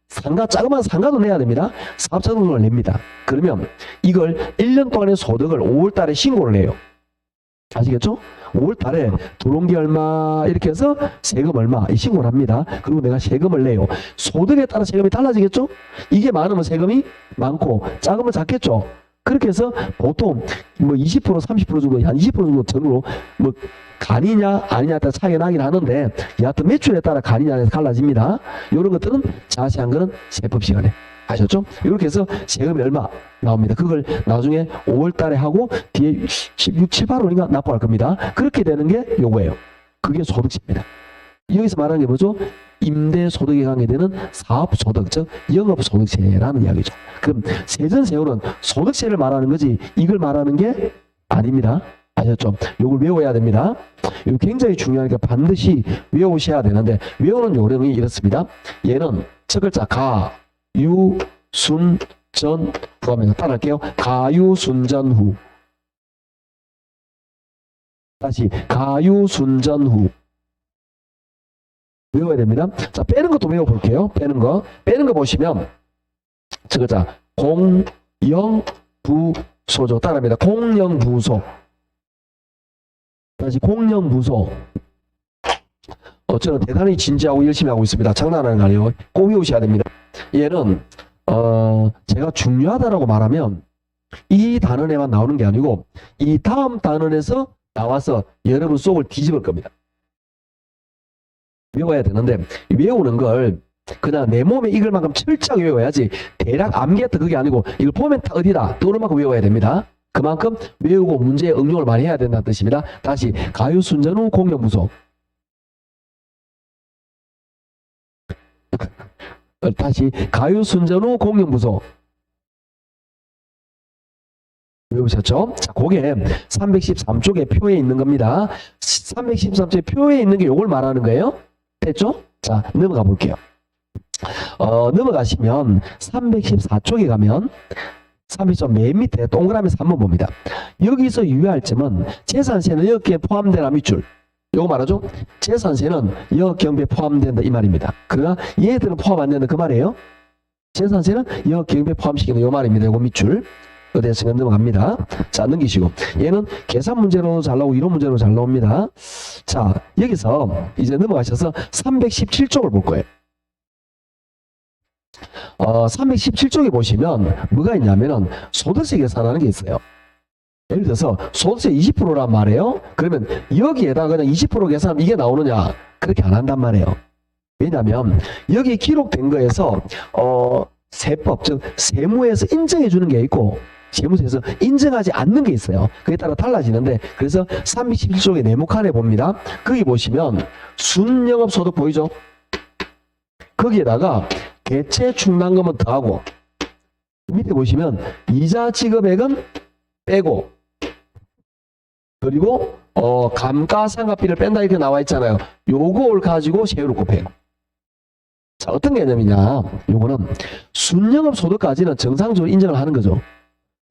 상가, 자그마한 상가도 내야 됩니다. 사업자 등록을 냅니다. 그러면 이걸 1년 동안의 소득을 5월 달에 신고를 해요. 아시겠죠? 5월 달에 들어온게 얼마 이렇게 해서 세금 얼마 이 신고를 합니다. 그리고 내가 세금을 내요. 소득에 따라 세금이 달라지겠죠? 이게 많으면 세금이 많고 작으면 작겠죠? 그렇게 해서 보통 뭐 20% 30% 정도 한 20% 정도 전후로 뭐 간이냐 아니냐에 따라 차이가 나긴 하는데 여하튼 매출에 따라 간이냐 해서 갈라집니다. 이런 것들은 자세한 거는 세법 시간에 아셨죠? 이렇게 해서 세금이 얼마 나옵니다. 그걸 나중에 5월 달에 하고 뒤에 6, 7, 8월인가 납부할 겁니다. 그렇게 되는 게 요거예요. 그게 소득세입니다. 여기서 말하는 게 뭐죠? 임대소득에 관계되는 사업소득, 즉 영업소득세라는 이야기죠. 그럼 세전세율은 소득세를 말하는 거지 이걸 말하는 게 아닙니다. 아셨죠? 요걸 외워야 됩니다. 이거 굉장히 중요하니까 반드시 외우셔야 되는데 외우는 요령이 이렇습니다. 얘는 첫 글자 가, 유, 순, 전, 후합니다. 따라할게요. 가유, 순, 전, 후. 다시 가유, 순, 전, 후. 외워야 됩니다. 자, 빼는 것도 외워볼게요. 빼는 거 보시면 저 글자 공영부소죠. 따라합니다. 공영부소. 다시 공영부소. 저는 대단히 진지하고 열심히 하고 있습니다. 장난하는 거 아니에요. 꼭 외우셔야 됩니다. 얘는 제가 중요하다라고 말하면 이 단원에만 나오는 게 아니고 이 다음 단원에서 나와서 여러분 속을 뒤집을 겁니다. 외워야 되는데 외우는 걸 그냥 내 몸에 익을 만큼 철저하게 외워야지 대략 암기했다 그게 아니고 이걸 보면 딱 어디다 떠오를 만큼 외워야 됩니다. 그만큼 외우고 문제에 응용을 많이 해야 된다는 뜻입니다. 다시 가유순전후 공영부소. 다시 가유순전후 공영부소. 외우셨죠? 자, 그게 313쪽의 표에 있는 겁니다. 313쪽의 표에 있는 게 요걸 말하는 거예요. 됐죠? 자, 넘어가 볼게요. 넘어가시면 314쪽에 가면 314쪽 맨 밑에 동그라미에서 한번 봅니다. 여기서 유의할 점은 재산세는 여기에 포함되나 밑줄. 요거 말하죠? 재산세는 영업경비에 포함된다 이 말입니다. 그러나 얘들은 포함 안 된다 그 말이에요. 재산세는 영업경비에 포함시키는 요 말입니다. 요거 밑줄. 어디에서 넘어갑니다. 자, 넘기시고 얘는 계산 문제로 잘 나오고 이론 문제로 잘 나옵니다. 자, 여기서 이제 넘어가셔서 317쪽을 볼 거예요. 317쪽에 보시면 뭐가 있냐면은 소득세 계산하는 게 있어요. 예를 들어서 소득세 20%란 말이에요. 그러면 여기에다 그냥 20% 계산하면 이게 나오느냐? 그렇게 안 한단 말이에요. 왜냐하면 여기 기록된 거에서 세법 즉 세무에서 인정해 주는 게 있고 세무서에서 인정하지 않는 게 있어요. 그에 따라 달라지는데 그래서 317쪽의 네모칸에 봅니다. 거기 보시면 순영업소득 보이죠? 거기에다가 대체 충당금은 더하고 밑에 보시면 이자 지급액은 빼고 그리고 감가상각비를 뺀다 이렇게 나와 있잖아요. 요걸 가지고 세율을 곱해요. 자, 어떤 개념이냐? 요거는 순영업 소득까지는 정상적으로 인정을 하는 거죠.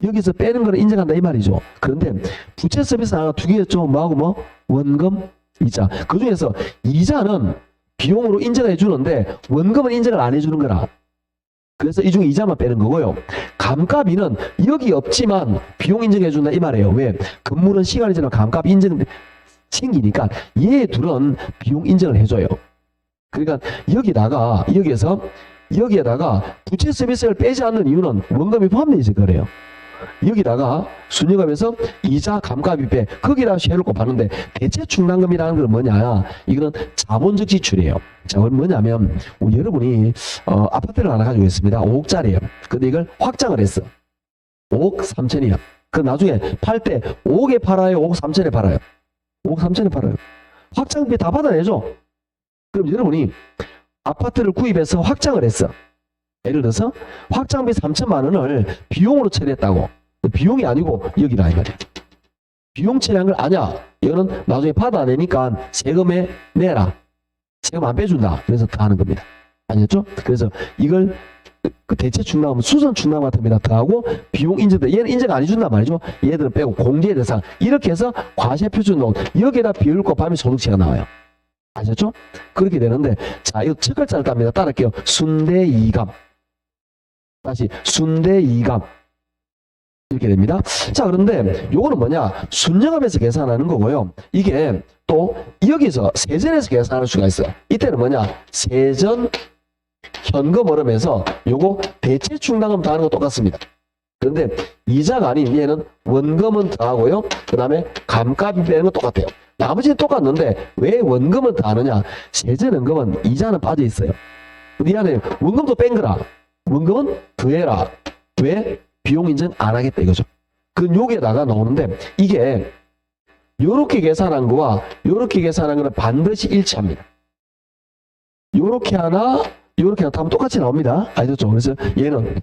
여기서 빼는 거는 인정한다 이 말이죠. 그런데 부채 서비스 하나 두 개였죠. 뭐하고 뭐? 원금, 이자. 그 중에서 이자는 비용으로 인정해 주는데 원금은 인정을 안 해주는 거라. 그래서 이 중에 이자만 빼는 거고요. 감가비는 여기 없지만 비용 인정해 준다 이 말이에요. 왜? 건물은 시간이 지나면 감가비 인정 생기니까 얘 둘은 비용 인정을 해줘요. 그러니까 여기에다가 부채 서비스를 빼지 않는 이유는 원금이 포함되어 있을 거래요. 여기다가 순영업에서 이자 감가비 빼 거기다가 세율을 곱하는데 대체 충당금이라는 건 뭐냐? 이거는 자본적 지출이에요. 자, 그건 뭐냐면 여러분이 아파트를 하나 가지고 있습니다. 5억짜리예요. 근데 이걸 확장을 했어. 5억 3천이야. 그 나중에 팔 때 5억에 팔아요? 5억 3천에 팔아요? 5억 3천에 팔아요. 확장비 다 받아내죠? 그럼 여러분이 아파트를 구입해서 확장을 했어. 예를 들어서 확장비 3천만 원을 비용으로 처리했다고. 비용이 아니고 여기라 이 말이야. 비용 처리한 걸 아냐? 이거는 나중에 받아내니까 세금에 내라. 세금 안 빼준다. 그래서 더하는 겁니다. 아니었죠? 그래서 이걸 그 대체 충당하면 수선 충당 같습니다. 더하고 비용 인정돼. 얘는 인정 안 해준단 말이죠. 얘들은 빼고 공제 대상 이렇게 해서 과세 표준론 여기에다 비율 곱하면 소득세가 나와요. 아셨죠? 그렇게 되는데 자 이거 첫 글자를 땁니다. 따라할게요. 순대이감. 다시 순대이감 이렇게 됩니다. 자 그런데 요거는 뭐냐? 순영합에서 계산하는 거고요. 이게 또 여기서 세전에서 계산할 수가 있어요. 이때는 뭐냐? 세전 현금 얼음에서 요거 대체 충당금 더하는 거 똑같습니다. 그런데 이자가 아닌 얘는 원금은 더하고요. 그 다음에 감가비 빼는 건 똑같아요. 나머지는 똑같는데 왜 원금은 더하느냐? 세전원금은 이자는 빠져 있어요. 이 안에 원금도 뺀 거라. 원금은 더해라. 왜? 비용 인정 안 하겠다 이거죠. 그 여기에다가 나오는데 이게 요렇게 계산한 거와 요렇게 계산한 거는 반드시 일치합니다. 요렇게 하나 요렇게 하면 똑같이 나옵니다. 아시죠? 그래서 얘는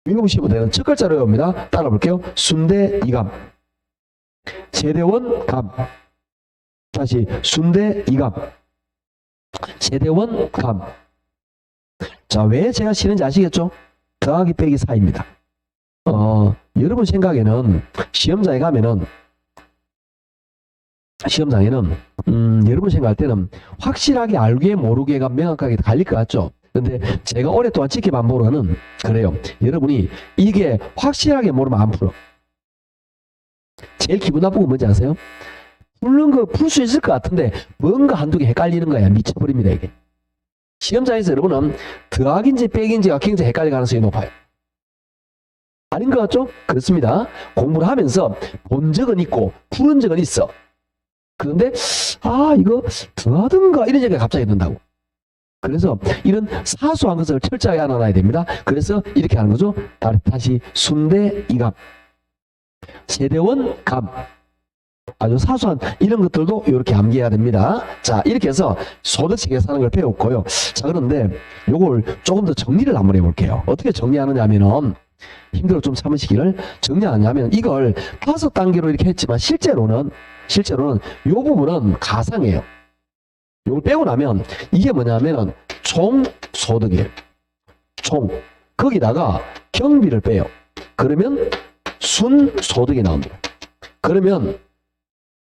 미용시보 되는 첫 글자로 외웁니다. 따라 볼게요. 순대이감 세대원 감 다시 순대이감 세대원 감. 자, 왜 제가 싫은지 아시겠죠? 더하기 빼기 사입니다. 여러분 생각에는 시험장에는 여러분 생각할 때는 확실하게 알게 모르게가 명확하게 갈릴 것 같죠? 근데 제가 오랫동안 지켜본 바로는 그래요. 여러분이 이게 확실하게 모르면 안 풀어. 제일 기분 나쁜 건 뭔지 아세요? 풀는 거 풀 수 있을 것 같은데 뭔가 한두 개 헷갈리는 거야. 미쳐버립니다 이게. 시험장에서 여러분은 더하기인지 빼기인지가 굉장히 헷갈릴 가능성이 높아요. 아닌 것 같죠? 그렇습니다. 공부를 하면서 본 적은 있고 푸른 적은 있어. 그런데 이거 더하든가 이런 얘기가 갑자기 든다고. 그래서 이런 사소한 것을 철저하게 알아놔야 됩니다. 그래서 이렇게 하는 거죠. 다시 순대이감 세대원 감 아주 사소한 이런 것들도 이렇게 암기해야 됩니다. 자 이렇게 해서 소득세 계산하는 걸 배웠고요. 자 그런데 요걸 조금 더 정리를 한번 해볼게요. 어떻게 정리하느냐 하면은 힘들어 좀 참으시기를 정리하냐면 이걸 5단계로 이렇게 했지만 실제로는 요 부분은 가상이에요. 요걸 빼고 나면 이게 뭐냐면은 총 소득이에요. 총 거기다가 경비를 빼요. 그러면 순 소득이 나옵니다. 그러면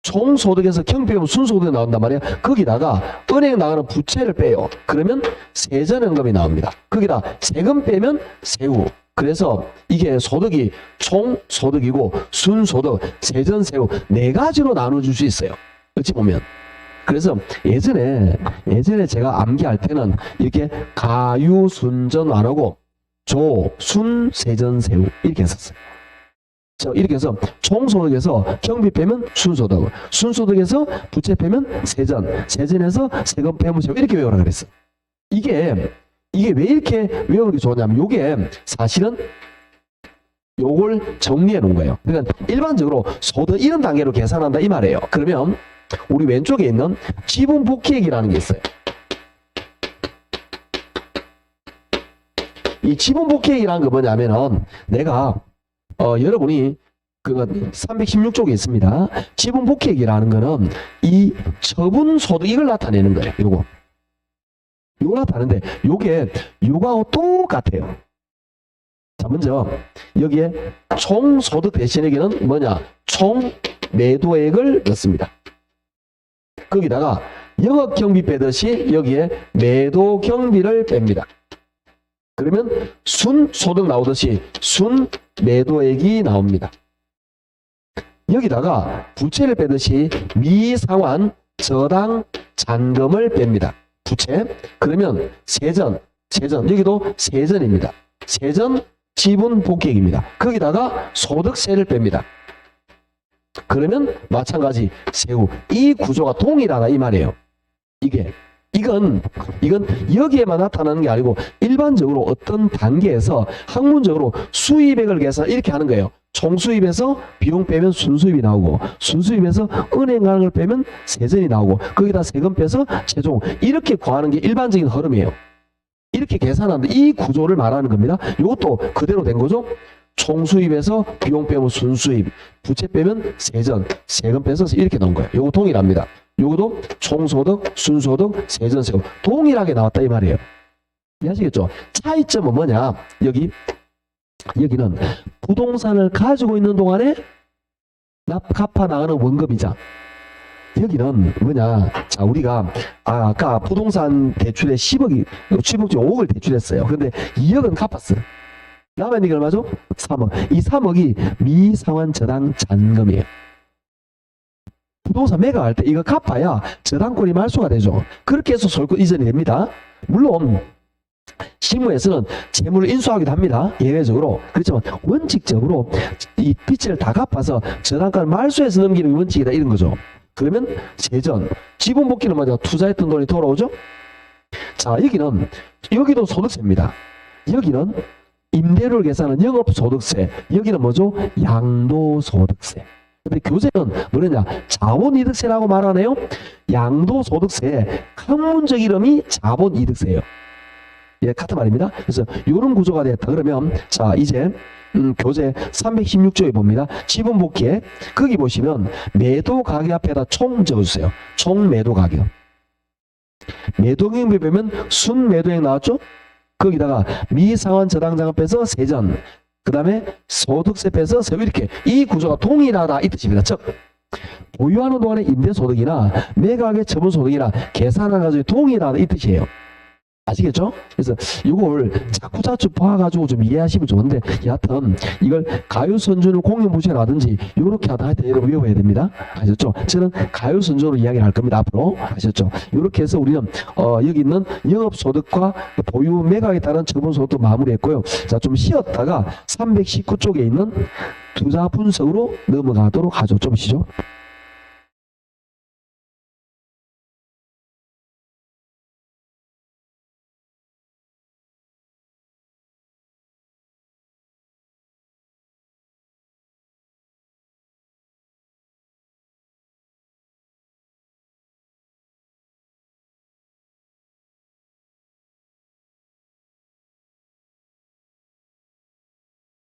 총 소득에서 경비 빼면 순 소득이 나온단 말이에요. 거기다가 은행 나가는 부채를 빼요. 그러면 세전연금이 나옵니다. 거기다 세금 빼면 세후. 그래서 이게 소득이 총 소득이고 순 소득, 세전, 세후 네 가지로 나눠줄 수 있어요. 어찌 보면. 그래서 예전에 제가 암기할 때는 이렇게 가유, 순전 안 하고 조, 순, 세전, 세후 이렇게 했었어요. 이렇게 해서 총소득에서 경비 빼면 순소득, 순소득에서 부채 빼면 세전, 세전에서 세금 빼면 세후 이렇게 외우라 그랬어. 이게 왜 이렇게 외우는 게 좋냐면 요게 사실은 요걸 정리해 놓은 거예요. 그러니까 일반적으로 소득 이런 단계로 계산한다 이 말이에요. 그러면 우리 왼쪽에 있는 지분 복귀액이라는 게 있어요. 이 지분 복귀액이라는 거 뭐냐면은 내가 여러분이 그거 316쪽에 있습니다. 지분 복귀액이라는 거는 이 처분 소득 이걸 나타내는 거예요. 요거 나타내는데 요거하고 똑같아요. 자 먼저 여기에 총 소득 대신 여기는 뭐냐? 총 매도액을 넣습니다. 거기다가 영업 경비 빼듯이 여기에 매도 경비를 뺍니다. 그러면 순 소득 나오듯이 순 매도액이 나옵니다. 여기다가 부채를 빼듯이 미상환 저당 잔금을 뺍니다. 부채. 그러면 세전 여기도 세전입니다. 세전 지분 복귀액입니다. 거기다가 소득세를 뺍니다. 그러면 마찬가지 세후. 이 구조가 동일하다 이 말이에요. 이건 여기에만 나타나는 게 아니고 일반적으로 어떤 단계에서 학문적으로 수입액을 계산 이렇게 하는 거예요. 총수입에서 비용 빼면 순수입이 나오고 순수입에서 은행 가는 걸 빼면 세전이 나오고 거기다 세금 빼서 최종 이렇게 구하는 게 일반적인 흐름이에요. 이렇게 계산하는 이 구조를 말하는 겁니다. 이것도 그대로 된 거죠. 총수입에서 비용 빼면 순수입, 부채 빼면 세전, 세금 빼서 이렇게 나온 거예요. 요거 동일합니다. 요거도 총소득, 순소득, 세전세금 동일하게 나왔다 이 말이에요. 이해하시겠죠? 차이점은 뭐냐? 여기는 부동산을 가지고 있는 동안에 갚아 나가는 원금이자, 여기는 뭐냐? 자, 우리가 아까 부동산 대출에 10억이 5억을 대출했어요. 그런데 2억은 갚았어요. 남아있는 게 얼마죠? 3억. 이 3억이 미상환 저당 잔금이에요. 부동산 매각할 때 이거 갚아야 저당권이 말소가 되죠. 그렇게 해서 소유권 이전이 됩니다. 물론 실무에서는 재물을 인수하기도 합니다. 예외적으로. 그렇지만 원칙적으로 이 빚을 다 갚아서 저당권 말소해서 넘기는 게 원칙이다 이런 거죠. 그러면 세전, 지분 복귀는 뭐죠? 투자했던 돈이 돌아오죠? 자, 여기도 소득세입니다. 여기는 임대료를 계산하는 영업소득세, 여기는 뭐죠? 양도소득세. 근데 교재는 뭐냐? 자본이득세라고 말하네요. 양도소득세의 학문적 이름이 자본이득세예요. 예, 같은 말입니다. 그래서 이런 구조가 됐다. 그러면 자, 이제 교재 316쪽에 봅니다. 지분 복귀에 거기 보시면 매도 가격 앞에다 총 적어주세요. 총 매도 가격. 매도액 보면 순 매도액 나왔죠? 거기다가 미상환 저당자금 빼서 세전, 그 다음에 소득세 빼서 세금, 이렇게 이 구조가 동일하다 이 뜻입니다. 즉 보유하는 동안의 임대소득이나 매각의 처분소득이나 계산한 가지고 동일하다 이 뜻이에요. 아시겠죠? 그래서 이걸 자꾸 봐가지고 좀 이해하시면 좋은데, 여하튼 이걸 가율선준을 공용부채라든지 이렇게 하다 하여튼 여러분 외워야 됩니다. 아셨죠? 저는 가율선준으로 이야기를 할 겁니다. 앞으로. 아셨죠? 이렇게 해서 우리는 여기 있는 영업소득과 보유 매각에 따른 처분소득도 마무리했고요. 자, 좀 쉬었다가 319쪽에 있는 투자 분석으로 넘어가도록 하죠. 좀 쉬죠.